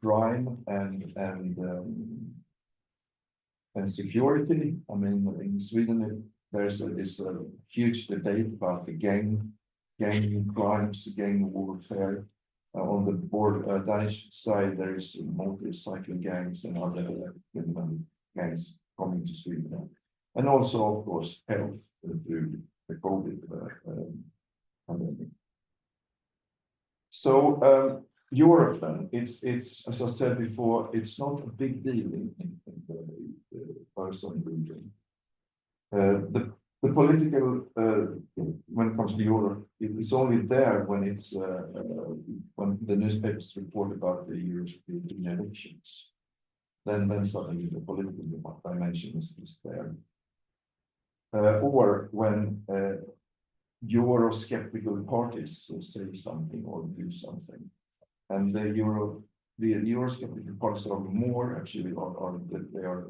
crime and security. I mean, in Sweden, there's a huge debate about the gang crimes, gang warfare. On the Danish side, there's motorcycle gangs and other gangs coming to Sweden, and also, of course, health through the COVID pandemic. So Europe, then, it's as I said before, it's not a big deal in the Öresund region. The political, when it comes to Europe, it's only there when it's when the newspapers report about the European elections. Then suddenly the political dimension is there. Or when Euro-skeptical parties say something or do something, and the Euro-skeptical parties are more actually they are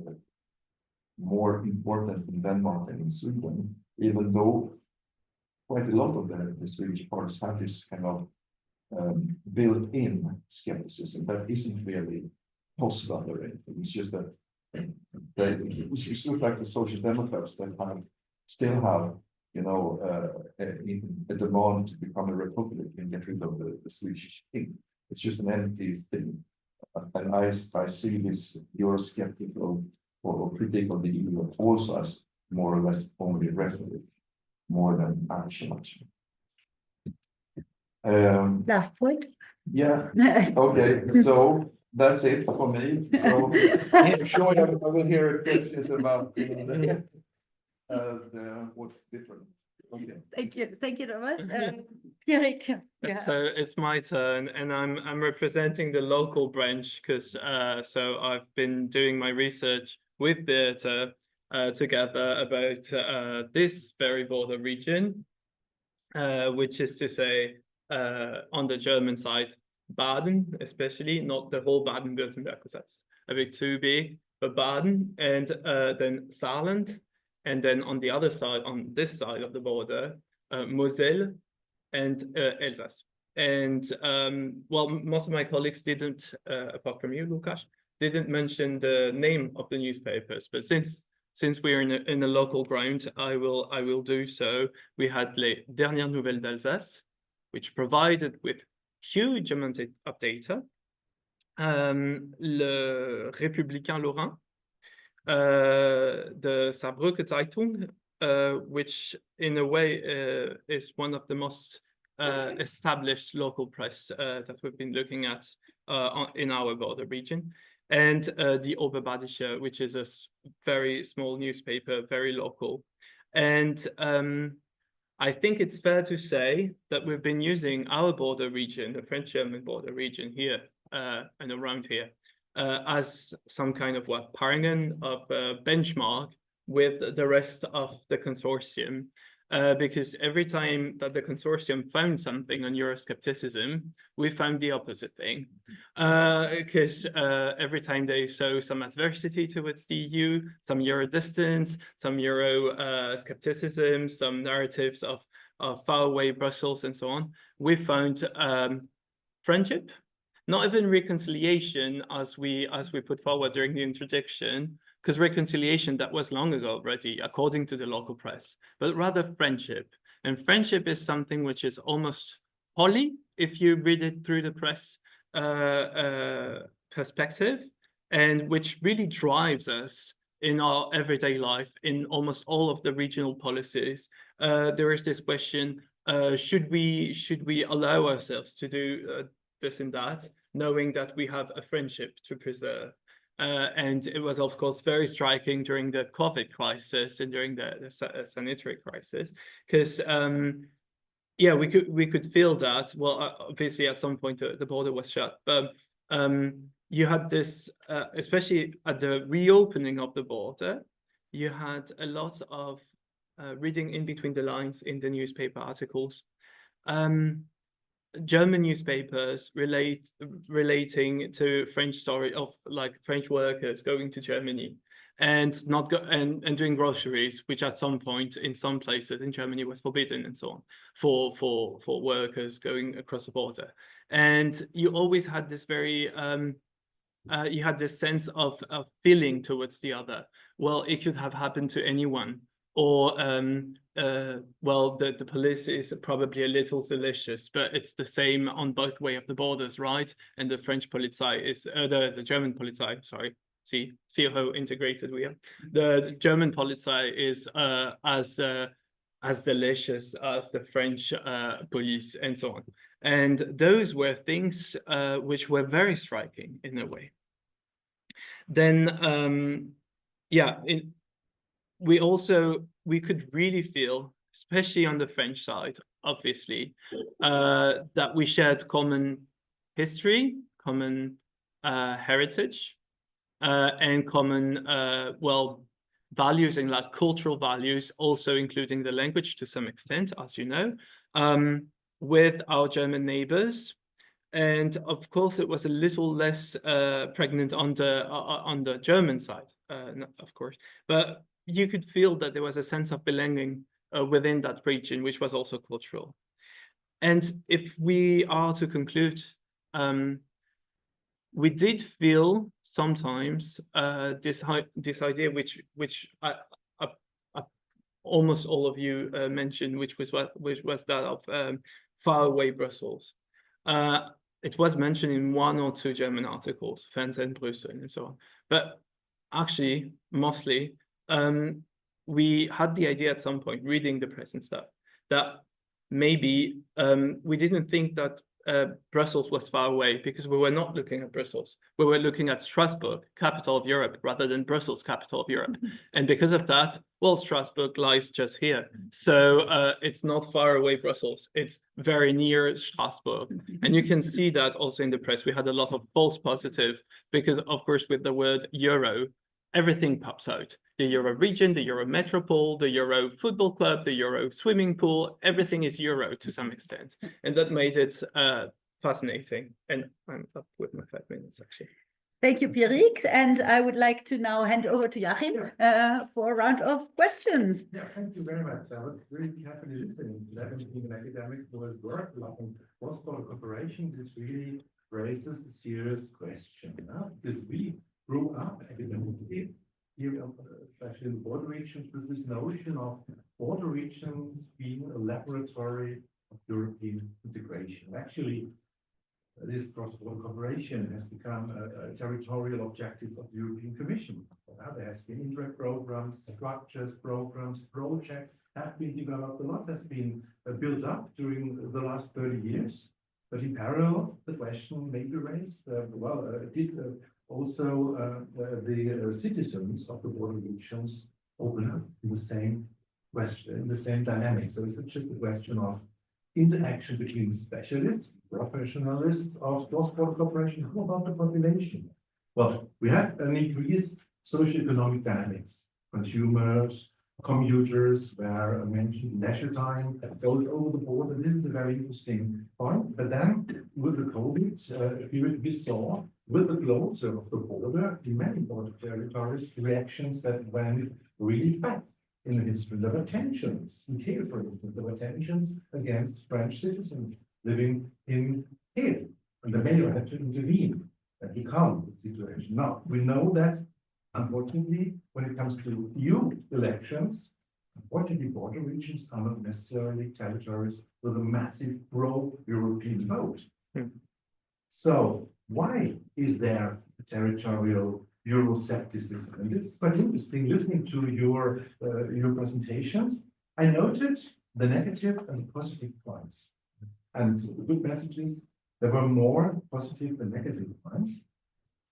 more important in Denmark than in Sweden, even though quite a lot of the Swedish parties have this kind of built-in skepticism that isn't really hostile or anything. It's just that it's look like the Social Democrats that still have, you know, a demand to become a republic and get rid of the Swedish king. It's just an empty thing. And I see this Eurosceptical or critique of the EU also as more or less only rhetoric, more than action. Last point. Yeah, okay, so that's it for me. So I'm sure I will hear questions about what's different. Okay. Thank you, Thomas. Pierrick, yeah. So it's my turn, and I'm representing the local branch because so I've been doing my research with Beate together about this very border region, which is to say on the German side, Baden, especially, not the whole Baden-Württemberg, because that's a bit too big, but Baden, and then Saarland, and then on the other side, on this side of the border, Moselle and Alsace. And well, most of my colleagues didn't, apart from you, Lukas, didn't mention the name of the newspapers, but since we're in a local ground, I will do so. We had Les Dernières Nouvelles d'Alsace, which provided with huge amount of data. Le Républicain Lorrain, the Saarbrücker Zeitung, which in a way is one of the most established local press that we've been looking at in our border region, and the Oberbadische, which is a very small newspaper, very local. And I think it's fair to say that we've been using our border region, the French-German border region here and around here, as some kind of Paringen of benchmark with the rest of the consortium. Because every time that the consortium found something on Euroscepticism, we found the opposite thing. Because every time they show some adversity towards the EU, some Euro distance, some Euro skepticism, some narratives of faraway Brussels and so on, we found friendship, not even reconciliation as we put forward during the introduction, because reconciliation, that was long ago already, according to the local press, but rather friendship. And friendship is something which is almost holy if you read it through the press perspective, and which really drives us in our everyday life in almost all of the regional policies. There is this question, should we allow ourselves to do this and that, knowing that we have a friendship to preserve? And it was, of course, very striking during the COVID crisis and during the sanitary crisis, because yeah, we could feel that. Well, obviously, at some point the border was shut, but you had this, especially at the reopening of the border, you had a lot of reading in between the lines in the newspaper articles. German newspapers relating to French story of like French workers going to Germany and not go and doing groceries, which at some point in some places in Germany was forbidden and so on for workers going across the border. And you always had this very you had this sense of feeling towards the other. Well, it could have happened to anyone. Or, well, the police is probably a little delicious, but it's the same on both way of the borders, right? And the French Polizei is, the German Polizei, sorry, see how integrated we are. The German Polizei is as delicious as the French police and so on. And those were things which were very striking in a way. Then, yeah, we could really feel, especially on the French side, obviously, that we shared common history, common heritage, and common, well, values and like cultural values, also including the language to some extent, as you know, with our German neighbors. And of course, it was a little less pregnant on the German side, of course, but you could feel that there was a sense of belonging within that region, which was also cultural. And if we are to conclude, we did feel sometimes this idea, which almost all of you mentioned, which was that of faraway Brussels. It was mentioned in one or two German articles, Fans and Brüssel and so on. But actually, mostly, we had the idea at some point, reading the press and stuff, that maybe we didn't think that Brussels was far away, because we were not looking at Brussels. We were looking at Strasbourg, capital of Europe, rather than Brussels, capital of Europe. And because of that, well, Strasbourg lies just here. So it's not far away Brussels. It's very near Strasbourg. And you can see that also in the press. We had a lot of false positive, because of course, with the word Euro, everything pops out. The Euro region, the Euro metropole, the Euro football club, the Euro swimming pool, everything is Euro to some extent. And that made it fascinating. And I'm up with my 5 minutes, actually. Thank you, Pierrick. And I would like to now hand over to Joachim for a round of questions. Yeah, thank you very much. I was really carefully listening to that, and being an academic who has worked a lot in cross-border cooperation. This really raises a serious question, because we grew up academically here, especially in the border regions, with this notion of border regions being a laboratory of European integration. Actually, this cross-border cooperation has become a territorial objective of the European Commission. There has been interreg programs, structures, programs, projects have been developed. A lot has been built up during the last 30 years. But in parallel, the question may be raised, did also the citizens of the border regions open up in the same question, in the same dynamic? So it's just a question of interaction between specialists, professionalists of cross-border cooperation. How about the population? Well, we have an increased socioeconomic dynamics. Consumers, commuters, where I mentioned leisure time goes over the border. This is a very interesting point. But then with the COVID period, we saw with the closure of the border in many border territories, reactions that went really fast in the history. There were tensions in Kiel, for instance. There were tensions against French citizens living in Kiel, and the mayor had to intervene and he calmed the situation. Now, we know that Unfortunately, when it comes to EU elections, unfortunately, border regions are not necessarily territories with a massive pro-European vote. So why is there a territorial Euroscepticism? And this is quite interesting. Listening to your presentations, I noted the negative and the positive points. And the good messages, there were more positive than negative points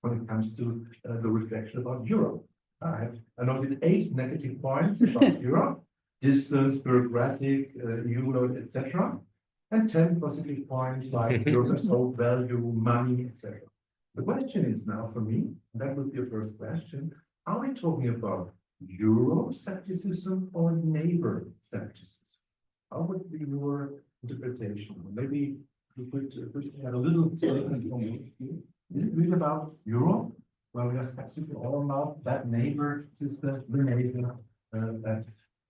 when it comes to the reflection about Europe. I noted 8 negative points about Europe: distance, bureaucratic, EU, etc. And 10 positive points like Europe as whole, value, money, etc. The question is now for me, that would be a first question, are we talking about Euroscepticism or neighbor skepticism? How would be your interpretation? Maybe you could have a little statement from you. Is it really about Europe, where we are skeptical all about that neighbor system, the neighbor, that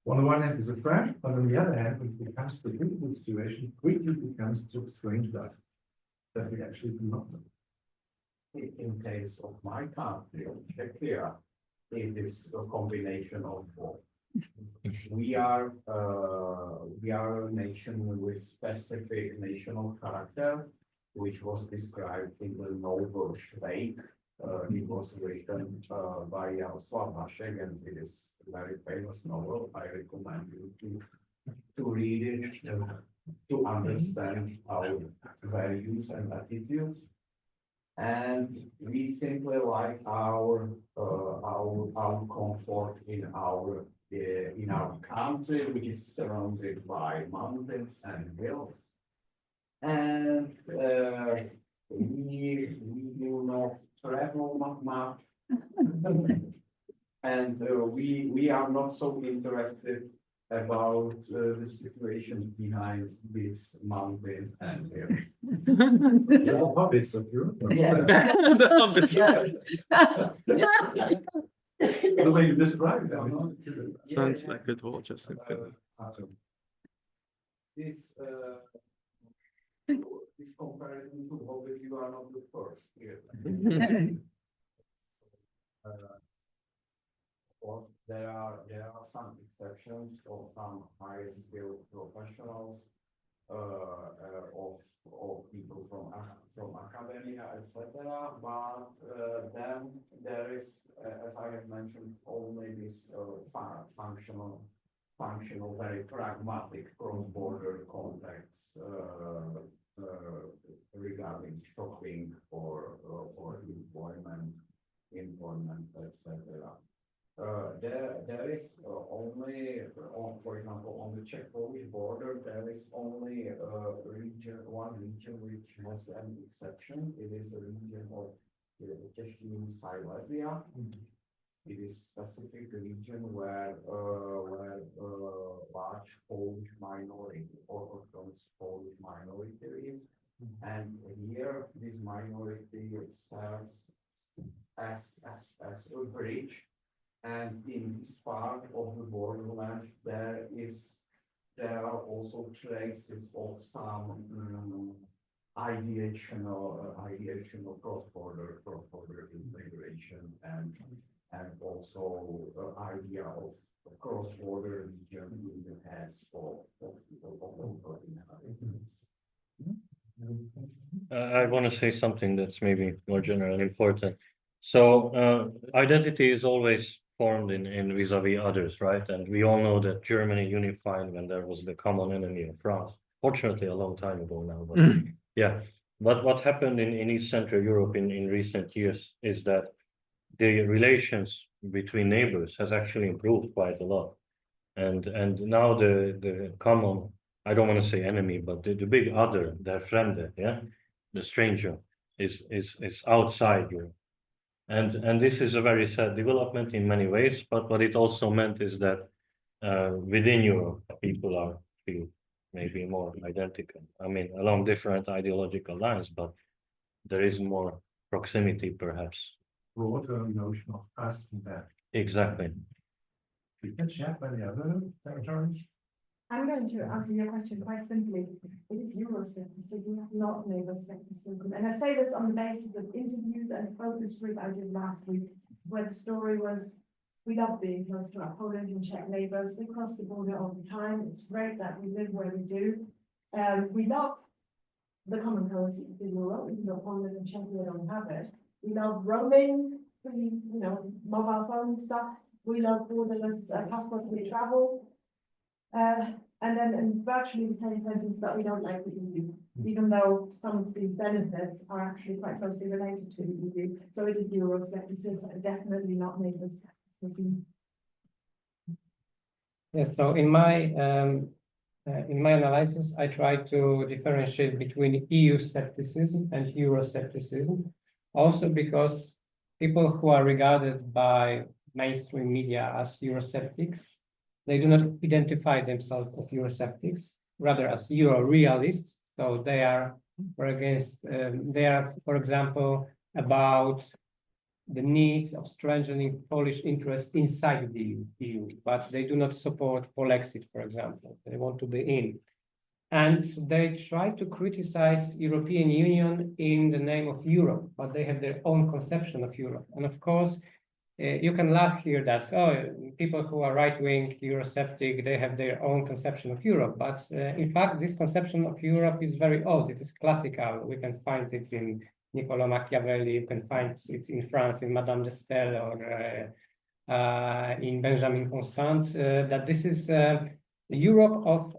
on the one hand is a friend, but on the other hand, when it comes to a difficult situation, quickly becomes too strange that we actually do not know. In case of my country, Czechia, it is a combination of both. We are a nation with specific national character, which was described in the Novembre. It was written by Jaroslav Hašek, and it is a very famous novel. I recommend you to read it to understand our values and attitudes. And we simply like our comfort in our country, which is surrounded by mountains and hills. And we do not travel much, and we are not so interested about the situation behind these mountains and hills. The hobbits of Europe. Yeah. The hobbits. The way you describe it. Sounds like a draw, just in This comparison to hobbits, you are not the first here. Of course, there are some exceptions for some high skilled professionals of people from academia, etc. But then there is, as I have mentioned, only this functional, very pragmatic cross-border contacts regarding shopping or employment, etc. There is only, for example, on the Czech-Polish border, there is only one region which has an exception. It is a region of Czechia Silesia. It is specific region where large Polish minority, Orthodox Polish minority lives, and here this minority serves as a bridge. And in this part of the borderland, there are also traces of some ideational cross-border integration and also idea of cross-border region in the heads of local inhabitants. I want to say something that's maybe more general and important. So identity is always formed in vis-a-vis others, right? And we all know that Germany unified when there was the common enemy of France. Fortunately, a long time ago now, but yeah. But what happened in East Central Europe in recent years is that the relations between neighbors has actually improved quite a lot. And now the common, I don't want to say enemy, but the big other, their friend, yeah, the stranger is outside Europe. And this is a very sad development in many ways, but what it also meant is that within Europe, people feel maybe more identical. I mean, along different ideological lines, but there is more proximity, perhaps. Broader notion of us and that. Exactly. Is that shared by the other territories? I'm going to answer your question quite simply. It is Euroscepticism, not neighbor skepticism. And I say this on the basis of interviews and focus group I did last week where the story was, we love being close to our Polish and Czech neighbours. We cross the border all the time. It's great that we live where we do. We love the common currency of the euro, even though Poland and Czechia don't have it. We love roaming, mobile phone stuff. We love borderless passport-free travel. And then in virtually the same sentence that we don't like the EU, even though some of these benefits are actually quite closely related to the EU. So it is Euroscepticism, definitely not neighbours. Yes, so in my analysis, I try to differentiate between EU scepticism and Euroscepticism, also because people who are regarded by mainstream media as Eurosceptics, they do not identify themselves as Eurosceptics, rather as Euro-realists. So they are, for example, about the need of strengthening Polish interests inside the EU, but they do not support Polexit, for example. They want to be in. And they try to criticize European Union in the name of Europe, but they have their own conception of Europe. And of course, you can laugh here that, people who are right-wing, Eurosceptic, they have their own conception of Europe. But in fact, this conception of Europe is very old. It is classical. We can find it in Niccolo Machiavelli. You can find it in France, in Madame de Staël, or in Benjamin Constant, that this is Europe of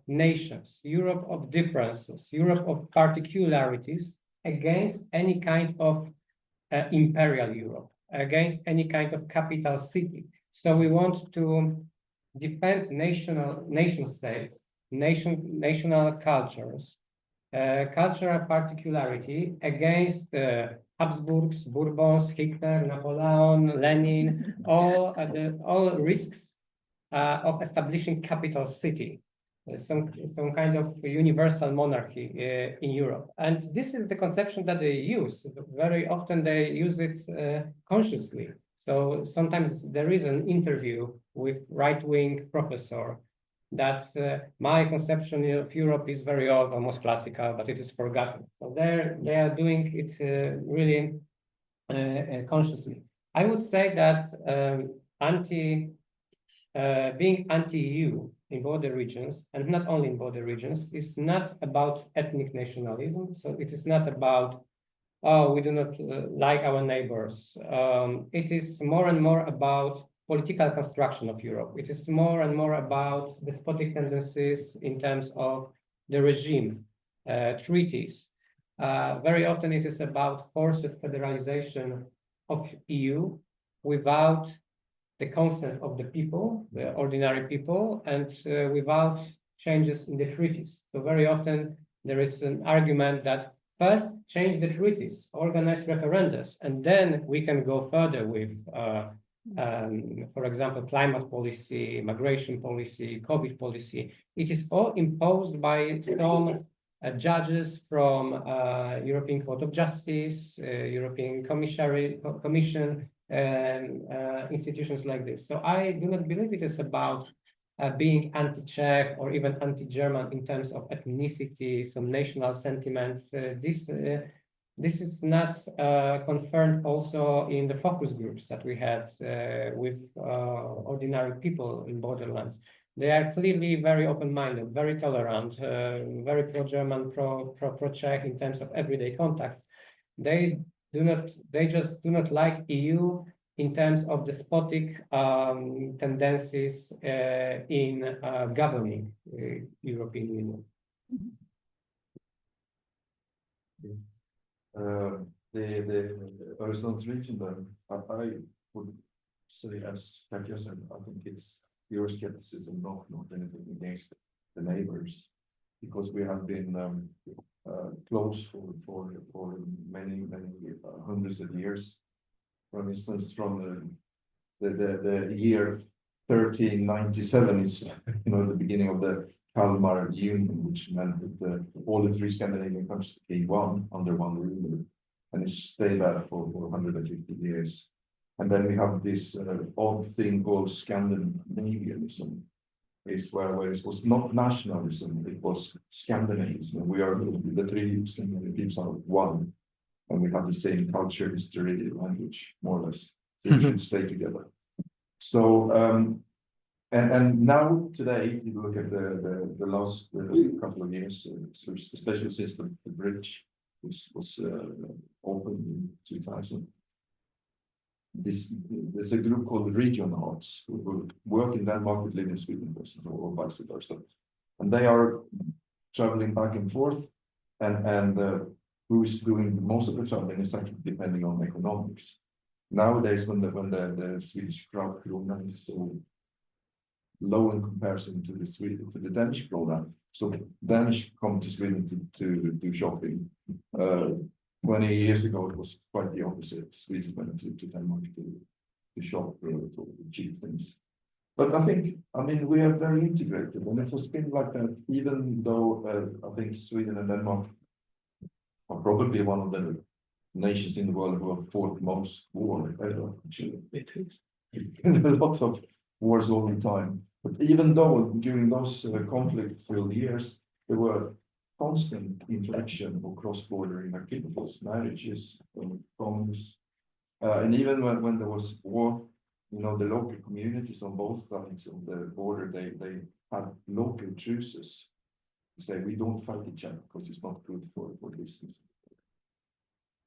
nations, Europe of differences, Europe of particularities against any kind of imperial Europe, against any kind of capital city. So we want to defend nation states, national cultures, cultural particularity against Habsburgs, Bourbons, Hitler, Napoleon, Lenin, all risks of establishing capital city, some kind of universal monarchy in Europe. And this is the conception that they use. Very often they use it consciously. So sometimes there is an interview with right-wing professor that my conception of Europe is very old, almost classical, but it is forgotten. So they are doing it really consciously. I would say that being anti-EU in border regions, and not only in border regions, is not about ethnic nationalism. So it is not about, we do not like our neighbors. It is more and more about political construction of Europe. It is more and more about despotic tendencies in terms of the regime, treaties. Very often it is about forced federalization of EU without the consent of the people, the ordinary people, and without changes in the treaties. So very often there is an argument that first change the treaties, organize referendums, and then we can go further with, for example, climate policy, migration policy, COVID policy. It is all imposed by some judges from European Court of Justice, European Commission, and institutions like this. So I do not believe it is about being anti-Czech or even anti-German in terms of ethnicity, some national sentiments. This is not confirmed also in the focus groups that we had with ordinary people in borderlands. They are clearly very open-minded, very tolerant, very pro-German, pro-Czech in terms of everyday contacts. They just do not like EU in terms of despotic tendencies in governing European Union. The Öresund region, then, I would say, as Katja said, I think it's Euroscepticism, not anything against the neighbors, because we have been close for many hundreds of years. For instance, from the year 1397, it's the beginning of the Kalmar Union, which meant that all the three Scandinavian countries became one under one ruler, and it stayed there for 150 years. And then we have this odd thing called Scandinavianism, is where it was not nationalism, it was Scandinavism. We are the three Scandinavian peoples are one, and we have the same culture, history, language, more or less. They should stay together. So, and now today, if you look at the last couple of years, especially since the bridge was opened in 2000, there's a group called Region Arts who will work in Denmark but live in Sweden, for instance, or vice versa. And they are traveling back and forth, and who's doing most of the traveling is actually depending on economics. Nowadays, when the Swedish krona is so low in comparison to the Danish krona, so Danish come to Sweden to do shopping. 20 years ago, it was quite the opposite. Swedes went to Denmark to shop for cheap things. But I mean, we are very integrated, and it has been like that, even though I think Sweden and Denmark are probably one of the nations in the world who have fought most war ever, actually. It is. A lot of wars all the time. But even though during those conflict-filled years, there were constant interaction or cross-bordering activities, marriages, homes, and even when there was war, you know, the local communities on both sides of the border, they had local truces to say we don't fight each other because it's not good for business.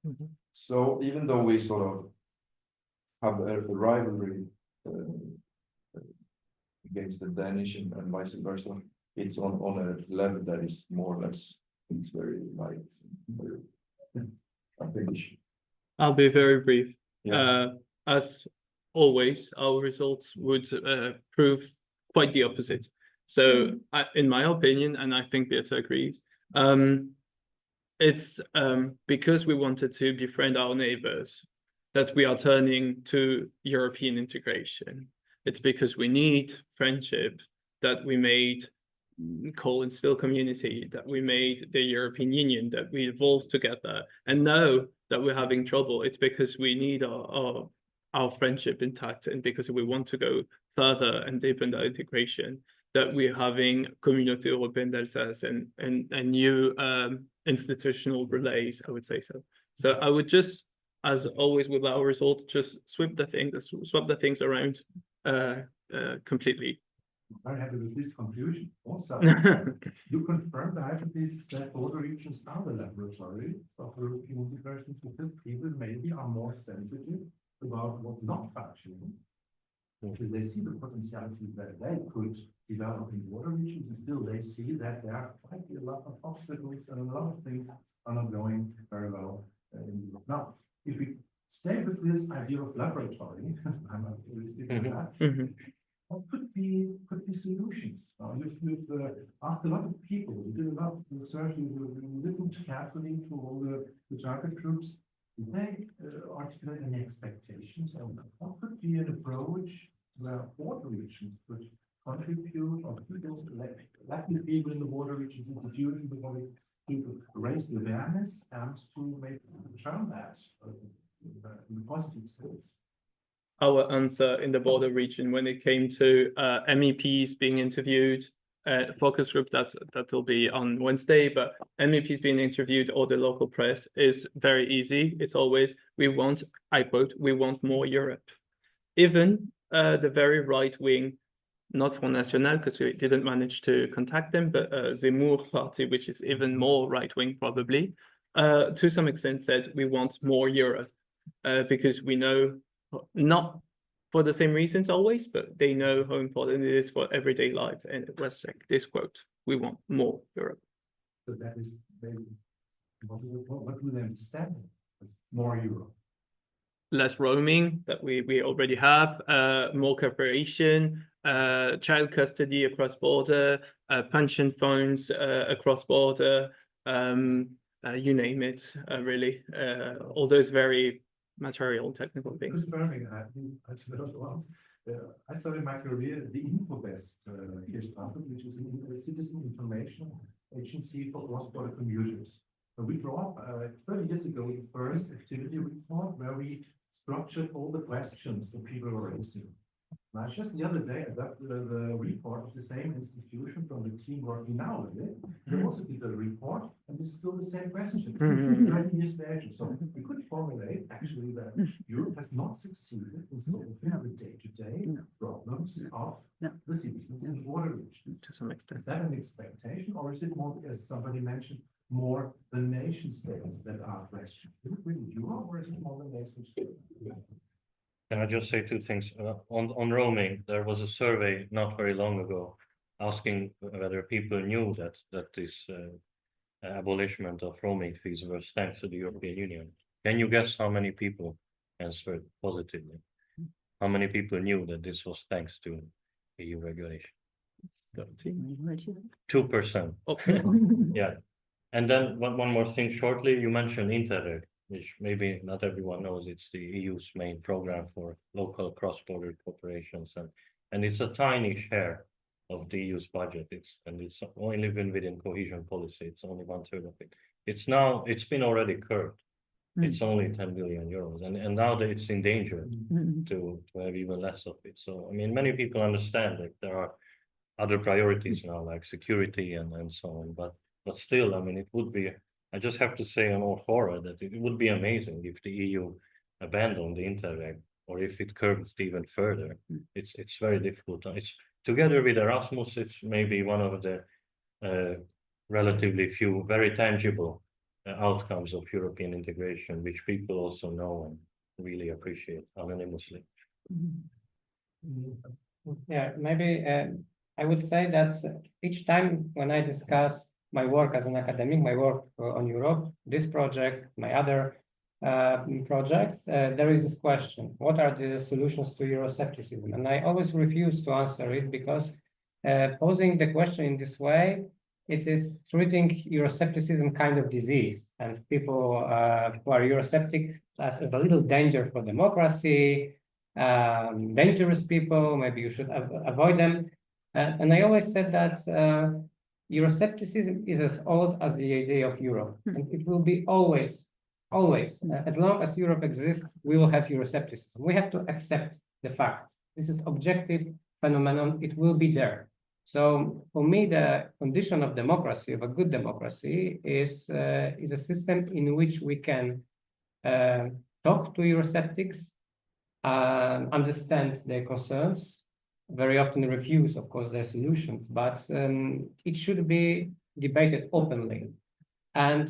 Mhm. So even though we sort of have a rivalry against the Danish and vice versa, it's on a level that is more or less, it's very light, very, I think. I'll be very brief. Yeah. As always, our results would prove quite the opposite. So, in my opinion, and I think Beata agrees, it's because we wanted to befriend our neighbors that we are turning to European integration. It's because we need friendship that we made coal and steel community, that we made the European Union, that we evolved together. And now that we're having trouble, it's because we need our friendship intact, and because we want to go further and deepen the integration, that we're having Communauté Européenne d'Alsace and new institutional relays, I would say so. So I would just, as always with our result, just swap the things around completely. I'm very happy with this conclusion. Also, you confirm the hypothesis that border regions are the laboratory of European integration, because people maybe are more sensitive about what's not functioning, because they see the potentialities that they could develop in border regions, and still they see that there are quite a lot of obstacles and a lot of things are not going very well in Europe. Now, if we stay with this idea of laboratory, I'm not realistic with that. What could be solutions? You've asked a lot of people, you did a lot of research, you listened carefully to all the target groups. Did they articulate any expectations on what could be an approach where border regions could contribute, or people, Latin people in the border regions, institutions, to raise the awareness and to make turn that in the positive sense? Our answer in the border region when it came to MEPs being interviewed, focus group that'll be on Wednesday, but MEPs being interviewed or the local press is very easy. It's always, we want, I quote, we want more Europe. Even the very right wing, not Front National, because we didn't manage to contact them, but Zemmour party, which is even more right wing probably, to some extent said we want more Europe, because we know, not for the same reasons always, but they know how important it is for everyday life. And it was like this quote, we want more Europe. So that is maybe, what do they understand as more Europe? Less roaming that we already have, more cooperation, child custody across border, pension funds across border, you name it, really, all those very material technical things. Confirming, I started in my career the Infobest here, which is a citizen information agency for cross-border commuters. So we draw 30 years ago the first activity report where we structured all the questions that people were raising. Just the other day, I got the report of the same institution from the team working now with it. They also did a report, and it's still the same question. 20 years later, so we could formulate actually that Europe has not succeeded in solving the day-to-day problems of the citizens in the border region. To some extent. Is that an expectation, or is it more, as somebody mentioned, more the nation states that are questioned? Is it really Europe, or is it more the nation states? Can I just say two things? On roaming, there was a survey not very long ago asking whether people knew that this abolishment of roaming fees was thanks to the European Union. Can you guess how many people answered positively? How many people knew that this was thanks to EU regulation? 2%. Okay. Yeah. And then one more thing shortly, you mentioned Interreg, which maybe not everyone knows. It's the EU's main program for local cross-border cooperations, and it's a tiny share of the EU's budget. It's only been within cohesion policy. It's only 1/3 of it. It's been already curbed. It's only 10 billion euros, and now that it's in danger to have even less of it. So I mean, many people understand that there are other priorities now, like security and so on. But still, I mean, it would be. I just have to say on all horror that it would be amazing if the EU abandoned the Interreg, or if it curbs it even further. It's very difficult. It's together with Erasmus, it's maybe one of the relatively few very tangible outcomes of European integration, which people also know and really appreciate anonymously. Yeah, maybe I would say that each time when I discuss my work as an academic, my work on Europe, this project, my other projects, there is this question: what are the solutions to Euroscepticism? And I always refuse to answer it, because posing the question in this way, it is treating Euroscepticism kind of disease, and people who are Eurosceptic as a little danger for democracy, dangerous people, maybe you should avoid them. And I always said that Euroscepticism is as old as the idea of Europe, and it will be always, as long as Europe exists, we will have Euroscepticism. We have to accept the fact. This is objective phenomenon. It will be there. So for me, the condition of democracy, of a good democracy, is a system in which we can talk to Eurosceptics, understand their concerns, very often refuse, of course, their solutions, but it should be debated openly. And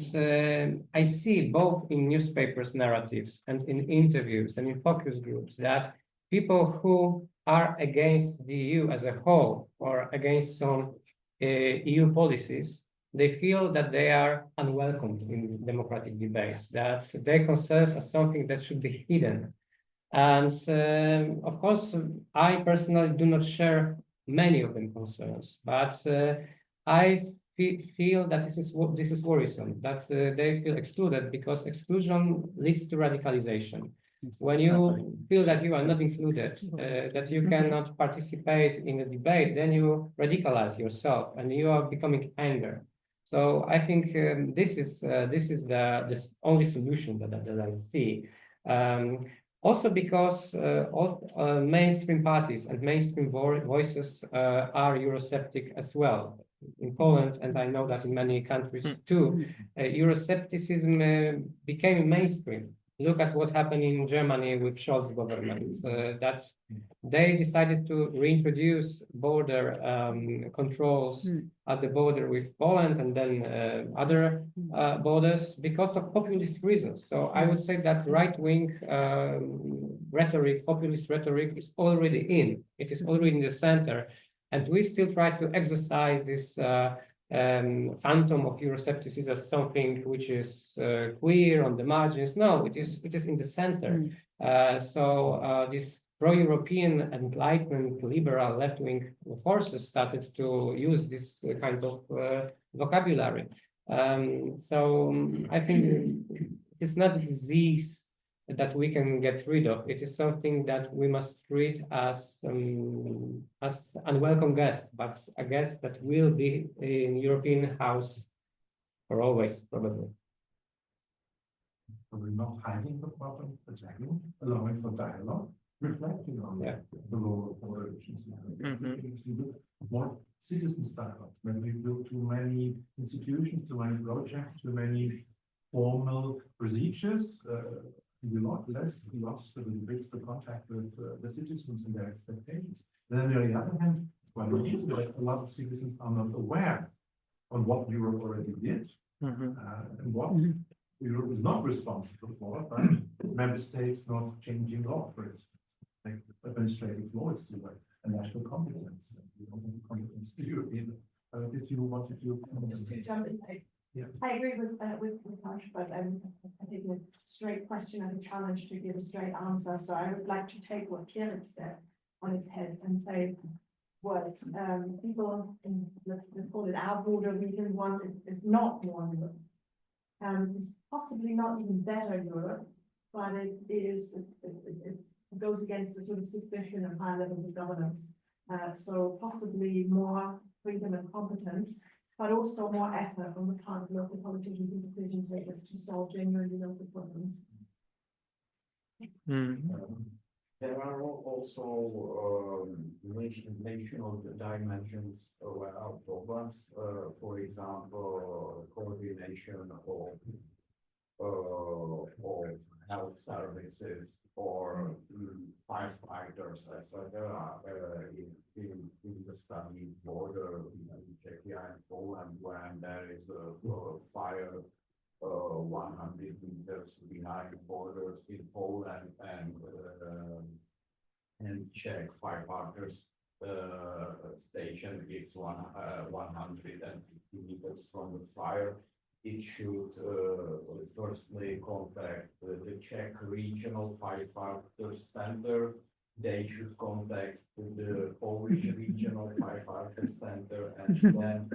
I see both in newspapers narratives and in interviews and in focus groups that people who are against the EU as a whole, or against some EU policies, they feel that they are unwelcomed in democratic debates, that their concerns are something that should be hidden. And of course, I personally do not share many of them concerns, but I feel that this is worrisome, that they feel excluded, because exclusion leads to radicalization. When you feel that you are not included, that you cannot participate in the debate, then you radicalize yourself and you are becoming angry. So I think this is the only solution that I see. Also because all mainstream parties and mainstream voices are Eurosceptic as well. In Poland, and I know that in many countries too, Euroscepticism became mainstream. Look at what happened in Germany with Scholz government, that they decided to reintroduce border controls at the border with Poland and then other borders because of populist reasons. So I would say that right-wing rhetoric, populist rhetoric is already in. It is already in the center. And we still try to exercise this phantom of Euroscepticism as something which is queer on the margins. No, it is in the center. So this pro-European Enlightenment liberal left-wing forces started to use this kind of vocabulary. So I think it's not a disease that we can get rid of. It is something that we must treat as unwelcome guest, but a guest that will be in European house for always, probably. So we're not hiding the problem, attacking, allowing for dialogue, reflecting on the role of organizations. We look more citizen dialogue, when we look to many institutions, to many projects, to many formal procedures, we lost a little bit the contact with the citizens and their expectations. Then on the other hand, well, it is that a lot of citizens are not aware of what Europe already did and what Europe is not responsible for, but member states not changing law, for instance. Like administrative law is still a national competence. We don't have competence in Europe either. Did you want to do? Just to jump in, I agree with Harsh, but I think a straight question and a challenge to give a straight answer. So I would like to take what Pierre said on its head and say, what people in, let's call it our border region want is not more Europe. It's possibly not even better Europe, but it goes against a sort of suspicion of high levels of governance. So possibly more freedom and competence, but also more effort on the part of local politicians and decision makers to solve genuinely local problems. There are also national dimensions of problems, for example, coordination of health services or firefighters, etc. In the study border in Czechia and Poland, when there is a fire 100 meters behind borders in Poland and Czech firefighters station is 150 meters from the fire. It should firstly contact the Czech regional firefighters center. They should contact the Polish regional firefighters center, and then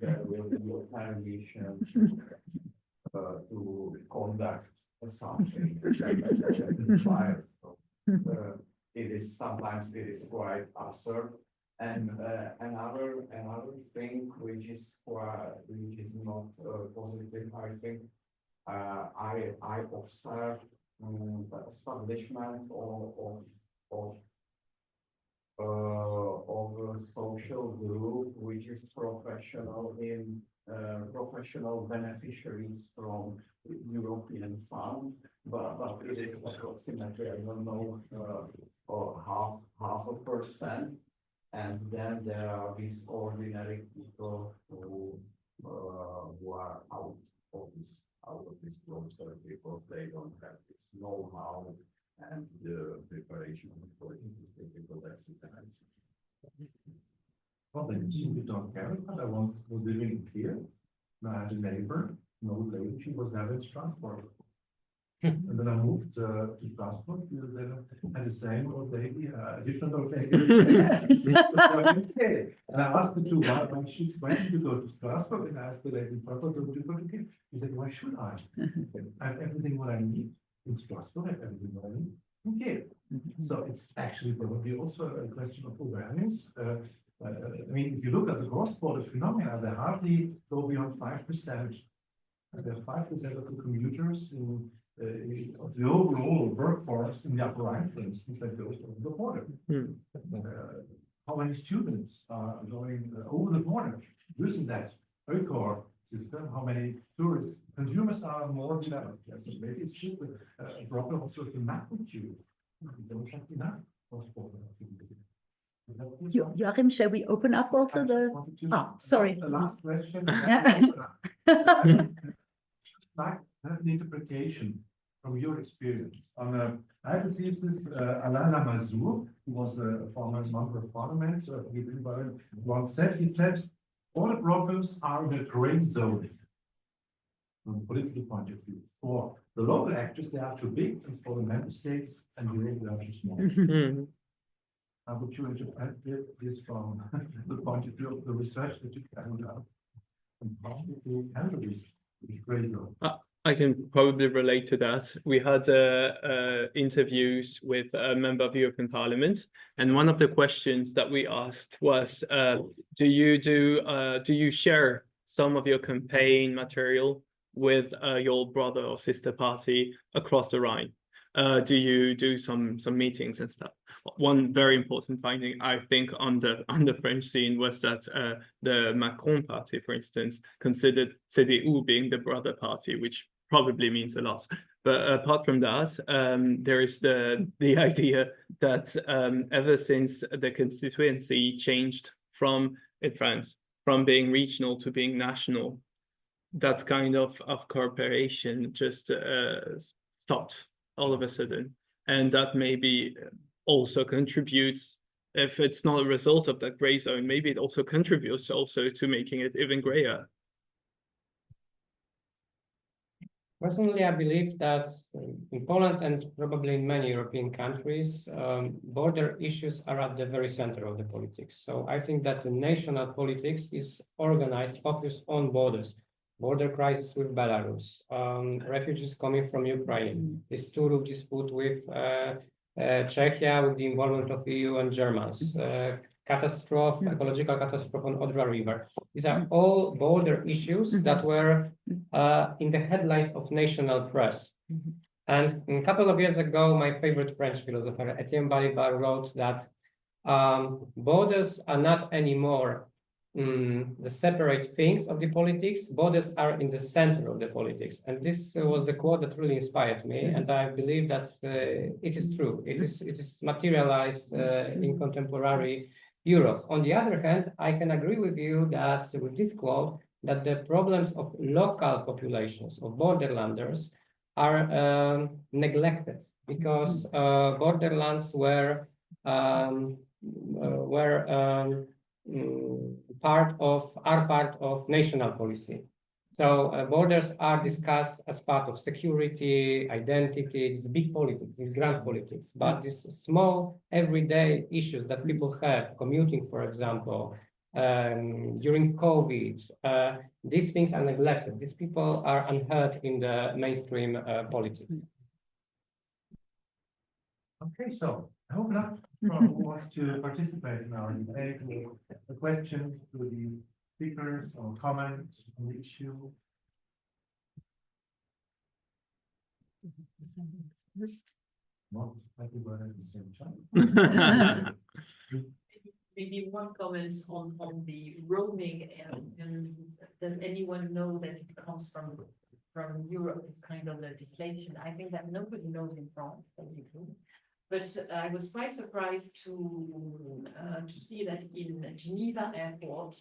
there will be a permission to conduct something fire. So, sometimes it is quite absurd. And another thing which is not positive, I think. I observed the establishment of a social group which is professional beneficiaries from European fund, but it is approximately, I don't know, half a percent. And then there are these ordinary people who are out of this process because they don't have this know-how and the preparation for it is difficult exercise. Well, then you don't care, but I was living here. I had a neighbor, an old lady, she was never in Strasbourg. And then I moved to Strasbourg, and the same old lady, different old lady. And I asked her to why should you go to Strasbourg? And I asked the lady, Papa, do you go to Kiev? She said, why should I? I have everything what I need in Strasbourg, I have everything what I need in Kiev. So it's actually probably also a question of awareness. I mean, if you look at the cross-border phenomena, they hardly go beyond 5%. There are 5% of the commuters of the overall workforce in the Upper Rhine, for instance, that goes over the border. How many students are going over the border using that EUCOR system? How many tourists, consumers are more developed? Yes, so maybe it's just a problem also of the magnitude. We don't have enough cross-border activity. Joachim, shall we open up also the? Oh, sorry. The last question. Like an interpretation from your experience on I have a thesis, Alain Lamassoure, who was a former member of parliament, once said, he said, all the problems are in a gray zone from a political point of view. For the local actors, they are too big, and for the member states and Europe, they are too small. How would you interpret this from the point of view of the research that you carried out? And how would you handle this gray zone? I can probably relate to that. We had interviews with a member of the European Parliament, and one of the questions that we asked was, do you share some of your campaign material with your brother or sister party across the Rhine? do you do some meetings and stuff? One very important finding, I think, on the French scene was that the Macron party, for instance, considered CDU being the brother party, which probably means a lot. But apart from that, there is the idea that ever since the constituency changed in France from being regional to being national, that kind of cooperation just stopped all of a sudden. And that maybe also contributes, if it's not a result of that gray zone, maybe it also contributes also to making it even grayer. Personally, I believe that in Poland and probably in many European countries, border issues are at the very center of the politics. So I think that the national politics is organized, focused on borders. Border crisis with Belarus, refugees coming from Ukraine, this Turów dispute with Czechia with the involvement of EU and Germans, ecological catastrophe on Odra River. These are all border issues that were in the headlines of national press. And a couple of years ago, my favorite French philosopher, Etienne Balibar, wrote that borders are not anymore the separate things of the politics, borders are in the center of the politics. And this was the quote that really inspired me. And I believe that it is true. It is materialized in contemporary Europe. On the other hand, I can agree with you that with this quote, that the problems of local populations, of borderlanders, are neglected because borderlands are part of national policy. So borders are discussed as part of security, identity, this big politics, this grand politics. But these small everyday issues that people have, commuting, for example, during COVID, these things are neglected. These people are unheard in the mainstream politics. Okay, so I open up for who wants to participate in our debate with a question to the speakers or comments on the issue. Not everybody at the same time. Maybe one comment on the roaming, and does anyone know that it comes from Europe, this kind of legislation? I think that nobody knows in France, basically. But I was quite surprised to see that in Geneva airport,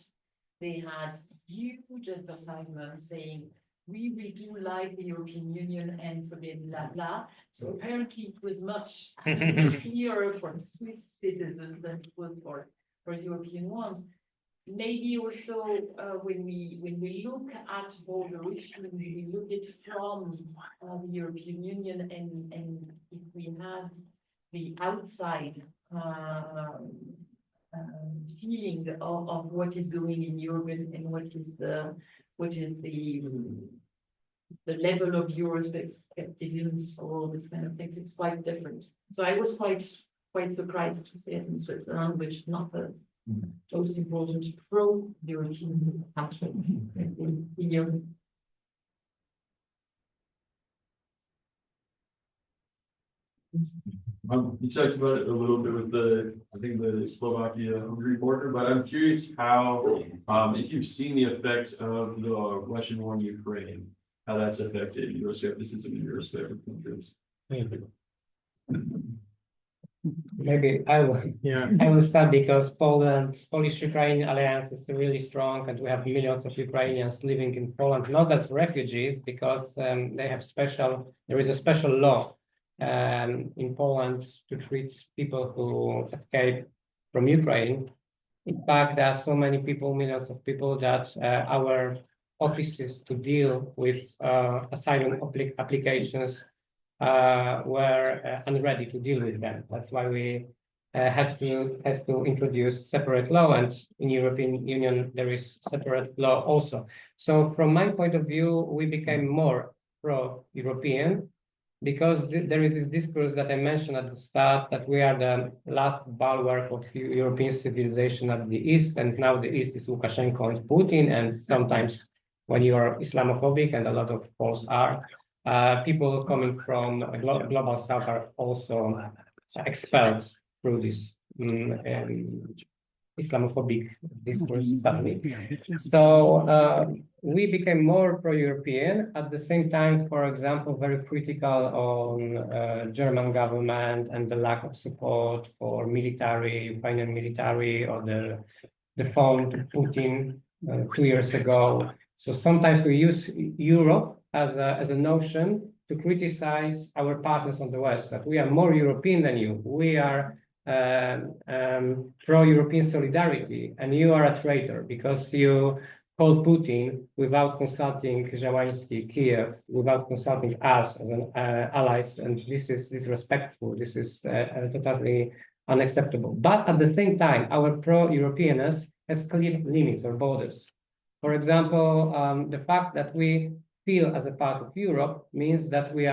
they had huge advertisements saying, we will do like the European Union and forbid blah, blah. So apparently it was much clearer for Swiss citizens than it was for European ones. Maybe also when we look at border issues, we look at it from the European Union, and if we have the outside feeling of what is going in Europe and what is the level of Euroscepticism or all this kind of things, it's quite different. So I was quite surprised to see it in Switzerland, which is not the most important pro-European country in Europe. You talked about it a little bit with the Slovakia-Hungary border, but I'm curious how, if you've seen the effect of the Russian war in Ukraine, how that's affected Euroscepticism in your respective countries. Maybe I will start because Polish-Ukrainian alliance is really strong, and we have millions of Ukrainians living in Poland, not as refugees, because there is a special law in Poland to treat people who escape from Ukraine. In fact, there are so many people, millions of people, that our offices to deal with asylum applications were unready to deal with them. That's why we had to introduce separate law, and in European Union there is separate law also. So from my point of view, we became more pro-European because there is this discourse that I mentioned at the start, that we are the last bulwark of European civilization at the East, and now the East is Lukashenko and Putin, and sometimes when you are Islamophobic, and a lot of Poles are, People coming from global south are also expelled through this Islamophobic discourse suddenly. So we became more pro-European. At the same time, for example, very critical on German government and the lack of support for military, Ukrainian military, or the phone to Putin 2 years ago. So sometimes we use Europe as a notion to criticize our partners on the West, that we are more European than you. We are pro-European solidarity, and you are a traitor because you call Putin without consulting Zelensky, Kiev, without consulting us as an allies, and this is disrespectful. This is totally unacceptable. But at the same time, our pro-Europeanness has clear limits or borders. For example, the fact that we feel as a part of Europe means that we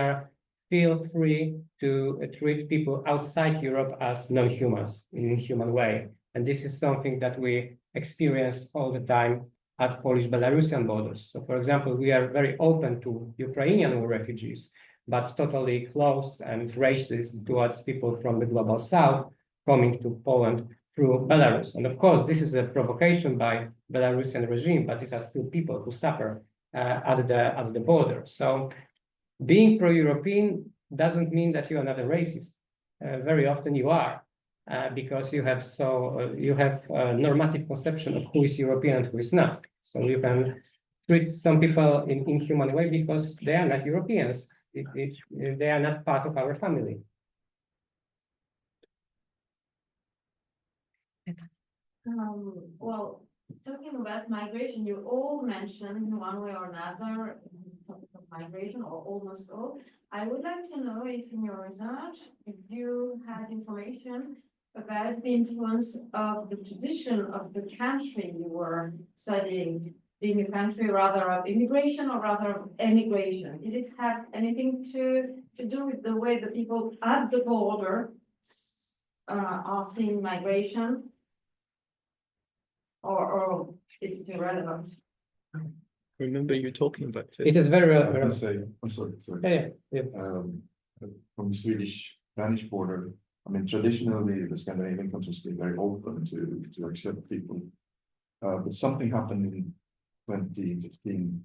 feel free to treat people outside Europe as non-humans in a human way. And this is something that we experience all the time at Polish-Belarusian borders. So, for example, we are very open to Ukrainian refugees, but totally closed and racist towards people from the global south coming to Poland through Belarus. And of course, this is a provocation by Belarusian regime, but these are still people who suffer at the border. So being pro-European doesn't mean that you are not a racist. Very often you are, because you have a normative conception of who is European and who is not. So you can treat some people in inhuman way because they are not Europeans. They are not part of our family. Well, talking about migration, you all mentioned in one way or another topic of migration, or almost all. I would like to know if in your research, if you had information about the influence of the tradition of the country you were studying, being a country rather of immigration or rather of emigration. Did it have anything to do with the way the people at the border are seeing migration? Or is it irrelevant? Remember you talking about it. It is very I can relevant. say, I'm sorry. Yeah. From the Swedish-Danish border, I mean, traditionally, the Scandinavian countries been very open to accept people. But something happened in 2015,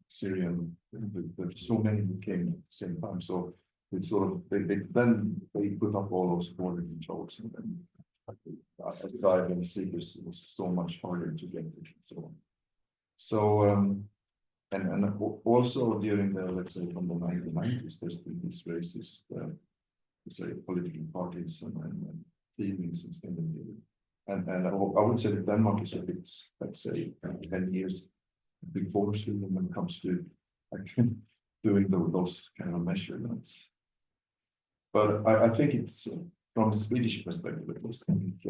Syrian, there's so many who came at the same time. So it's sort of, they put up all those border controls, and then driving seekers was so much harder to get to. So and also during the, let's say, from the 1990s, there's been these racist, let's say, political parties and feelings in Scandinavia. And I would say that Denmark is a bit, let's say, 10 years before Sweden when it comes to doing those kind of measurements. But I think it's from a Swedish perspective, at least, I think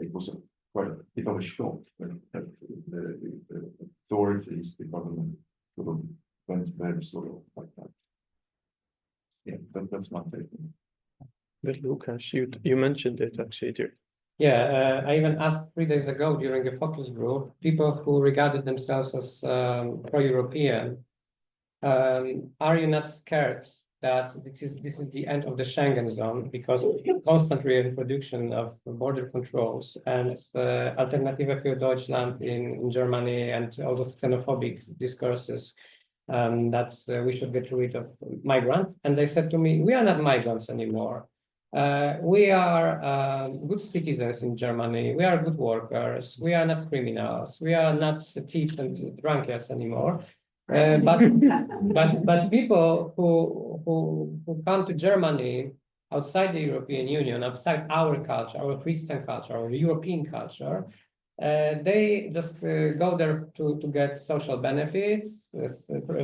it was quite a bit of a shock that the authorities, the government, sort of went very sort of like that. Yeah, that's my take. But Lucas, you mentioned it actually, dear. Yeah, I even asked 3 days ago during a focus group, people who regarded themselves as pro-European, are you not scared that this is the end of the Schengen zone because constant reintroduction of border controls and Alternative für Deutschland in Germany and all those xenophobic discourses that we should get rid of migrants? And they said to me, we are not migrants anymore. We are good citizens in Germany. We are good workers. We are not criminals. We are not thieves and drunkards anymore. But people who come to Germany outside the European Union, outside our culture, our Christian culture, our European culture, they just go there to get social benefits.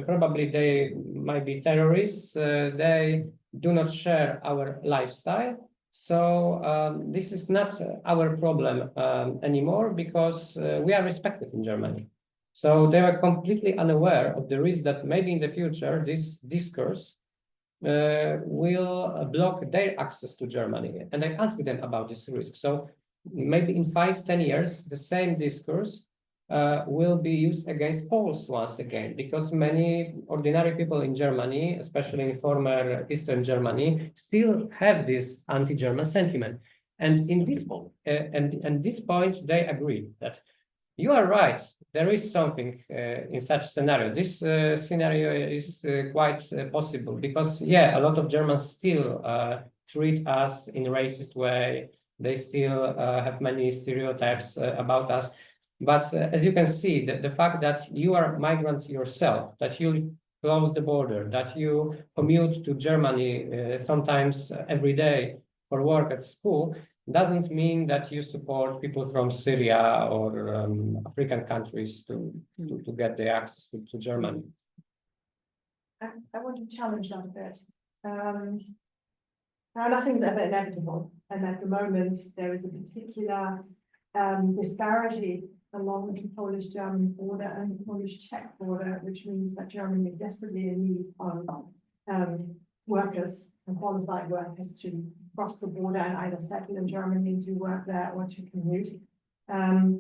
Probably they might be terrorists. They do not share our lifestyle. So this is not our problem anymore because we are respected in Germany. So they were completely unaware of the risk that maybe in the future this discourse will block their access to Germany. And I asked them about this risk. So maybe in 5-10 years, the same discourse will be used against Poles once again, because many ordinary people in Germany, especially in former Eastern Germany, still have this anti-German sentiment. And in this this point, they agree that you are right. There is something in such scenario. This scenario is quite possible because, yeah, a lot of Germans still treat us in a racist way. They still have many stereotypes about us. But as you can see, the fact that you are a migrant yourself, that you close the border, that you commute to Germany sometimes every day for work at school, doesn't mean that you support people from Syria or African countries to get the access to Germany. I want to challenge that a bit. Now, nothing's ever inevitable, and at the moment there is a particular disparity along the Polish-German border and the Polish-Czech border, which means that Germany is desperately in need of workers and qualified workers to cross the border and either settle in Germany to work there or to commute. That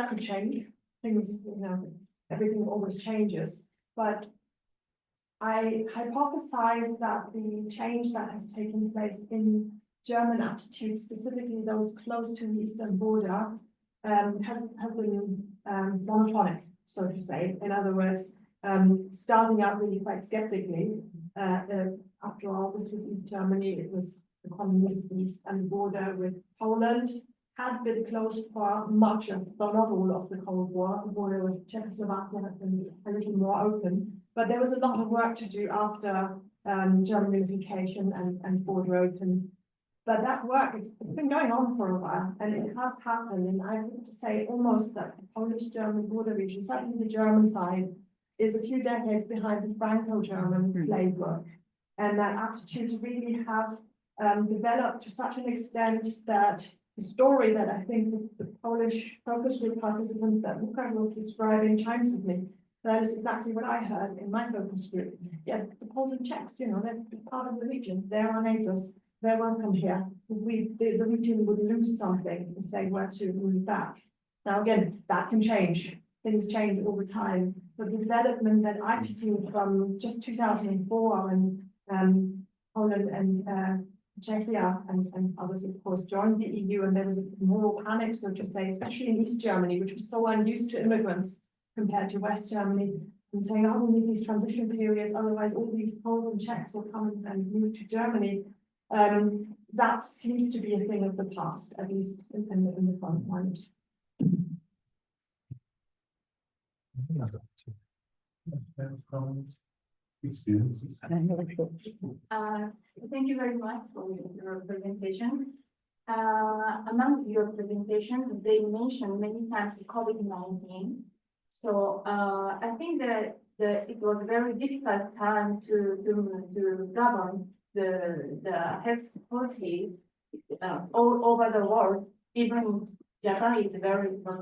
could change. Things, everything always changes. But I hypothesize that the change that has taken place in German attitudes, specifically those close to the eastern border, has been monotonic, so to say. In other words, starting out really quite skeptically. After all, this was East Germany, it was the communist East, and the border with Poland had been closed for much of, though not all of the Cold War. The border with Czechoslovakia had been a little more open, but there was a lot of work to do after German unification and border opened. But that work, it's been going on for a while, and it has happened. And I would say almost that the Polish-German border region, certainly the German side, is a few decades behind the Franco-German playbook. And that attitudes really have developed to such an extent that the story that I think the Polish focus group participants that Luca was describing chimes with me. That is exactly what I heard in my focus group. Yeah, the Poles and Czechs, they're part of the region. They're our neighbors. They're welcome here. The region would lose something if they were to move back. Now, again, that can change. Things change all the time. But the development that I've seen from just 2004 when Poland and Czechia and others, of course, joined the EU, and there was a moral panic, so to say, especially in East Germany, which was so unused to immigrants compared to West Germany, and saying, oh, we need these transition periods, otherwise all these Poles and Czechs will come and move to Germany. That seems to be a thing of the past, at least in the front mind. Experiences. Thank you very much for your presentation. Among your presentation, they mentioned many times COVID-19. So I think that it was a very difficult time to govern the health policy all over the world. Even Japan was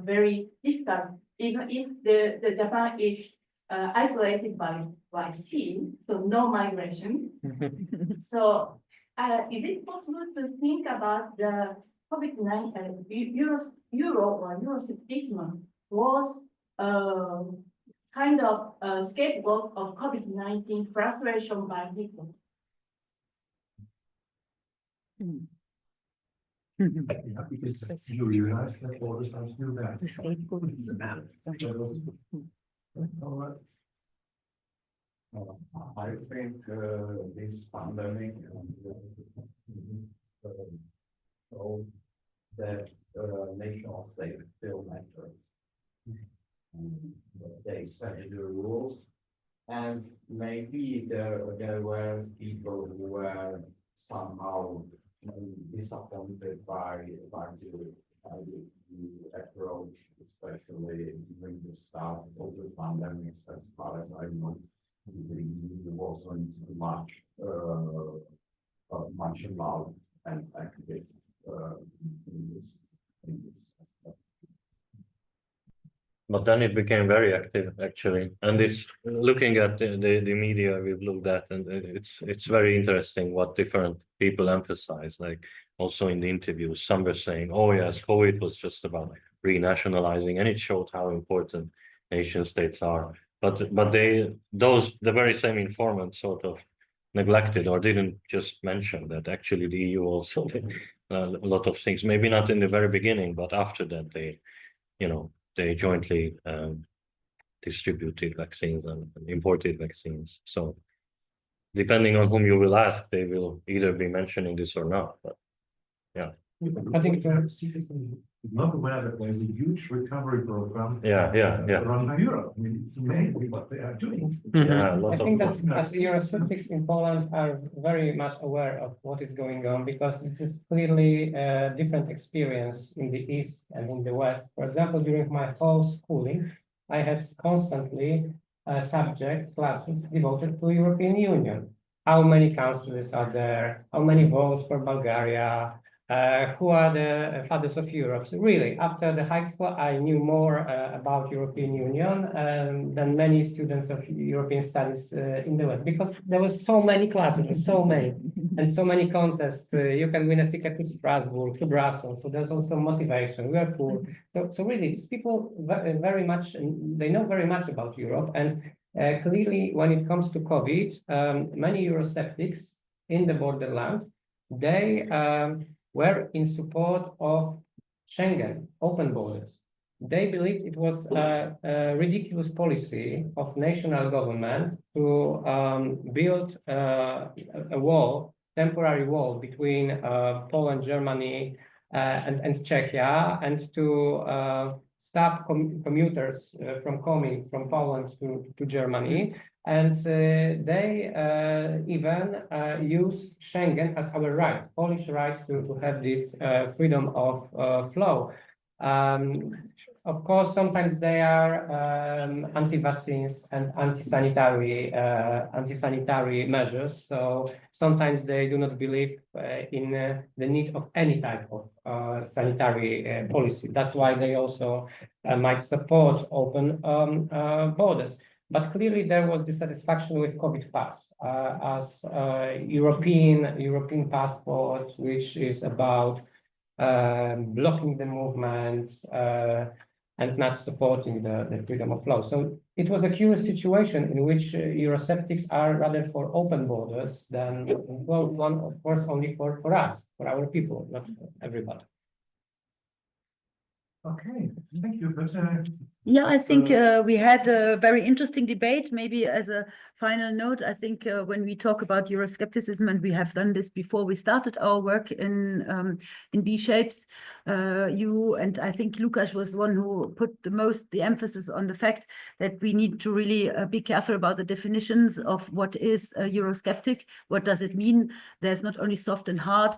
very difficult. Even if the Japan is isolated by sea, so no migration. So is it possible to think about the COVID-19 Euro or Euroscepticism was kind of a scapegoat of COVID-19 frustration by people? Yeah, because you realize that borders are still there. The scapegoat is about. I think this pandemic shows that national state still matters. They set the rules, and maybe there were people who were somehow disappointed by the approach, especially during the start of the pandemic. As far as I know, there wasn't much allowed and active in this. But then it became very active, actually, and it's looking at the media we've looked at, and it's very interesting what different people emphasize. Like also in the interviews, some were saying, "Oh yes, COVID was just about renationalizing," and it showed how important nation states are. But the very same informants sort of neglected or didn't just mention that actually the EU also did a lot of things. Maybe not in the very beginning, but after that they jointly distributed vaccines and imported vaccines. So depending on whom you will ask, they will either be mentioning this or not. But yeah. I think Not aware that there's a huge recovery program. Yeah. Around Europe. I mean, it's amazing what they are doing. Yeah, a I lot think of that Eurosceptics in Poland are very much aware of what is going on because it is clearly a different experience in the East and in the West. For example, during my whole schooling, I had constantly subjects, classes devoted to European Union. How many councillors are there? How many votes for Bulgaria? Who are the fathers of Europe? So really, after the high school, I knew more about European Union than many students of European studies in the West, because there was so many classes, so many, and so many contests. You can win a ticket to Strasbourg, to Brussels, so there's also motivation. We are poor. So really, these people very much, they know very much about Europe, and clearly, when it comes to COVID, many Eurosceptics in the borderland, they were in support of Schengen, open borders. They believed it was a ridiculous policy of national government to build a wall, temporary wall between Poland, Germany, and Czechia, and to stop commuters from coming from Poland to Germany. And they even use Schengen as our right, Polish right to have this freedom of flow. Of course, sometimes they are anti-vaccines and anti-sanitary measures. So sometimes they do not believe in the need of any type of sanitary policy. That's why they also might support open borders. But clearly there was dissatisfaction with COVID pass as European passport, which is about blocking the movement and not supporting the freedom of flow. So it was a curious situation in which Eurosceptics are rather for open borders than, well, one of course only for us, for our people, not for everybody. Okay, thank you. But, yeah, I think we had a very interesting debate. Maybe as a final note, I think when we talk about Euroscepticism, and we have done this before we started our work in B-Shapes, you and I think Lukas was the one who put the emphasis on the fact that we need to really be careful about the definitions of what is a Eurosceptic. What does it mean? There's not only soft and hard.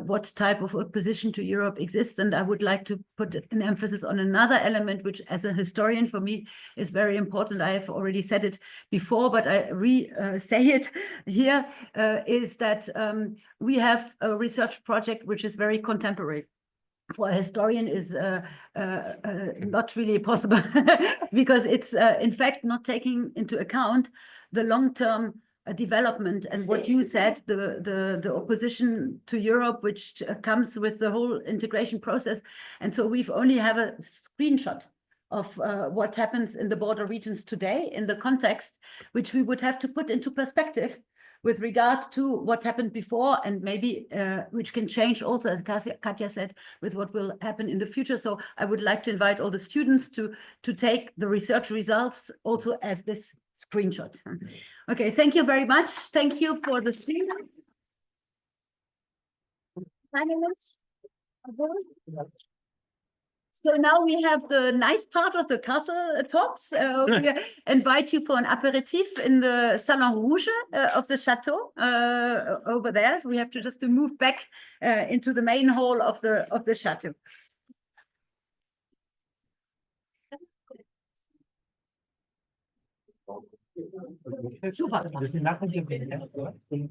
What type of opposition to Europe exists? And I would like to put an emphasis on another element, which as a historian for me is very important. I have already said it before, but I say it here, is that we have a research project which is very contemporary. For a historian is not really possible because it's in fact not taking into account the long-term development and what you said, the opposition to Europe, which comes with the whole integration process. And so we've only have a screenshot of what happens in the border regions today in the context, which we would have to put into perspective with regard to what happened before, and maybe which can change also, as Katja said, with what will happen in the future. So I would like to invite all the students to take the research results also as this screenshot. Okay, thank you very much. Thank you for the students. Panelists. So now we have the nice part of the castle talks. We invite you for an aperitif in the Salon Rouge of the Château over there. So we have to just move back into the main hall of the Château. Super. Thank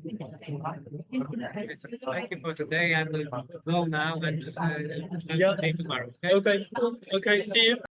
you for today, and we'll go now and tomorrow. Okay, see you.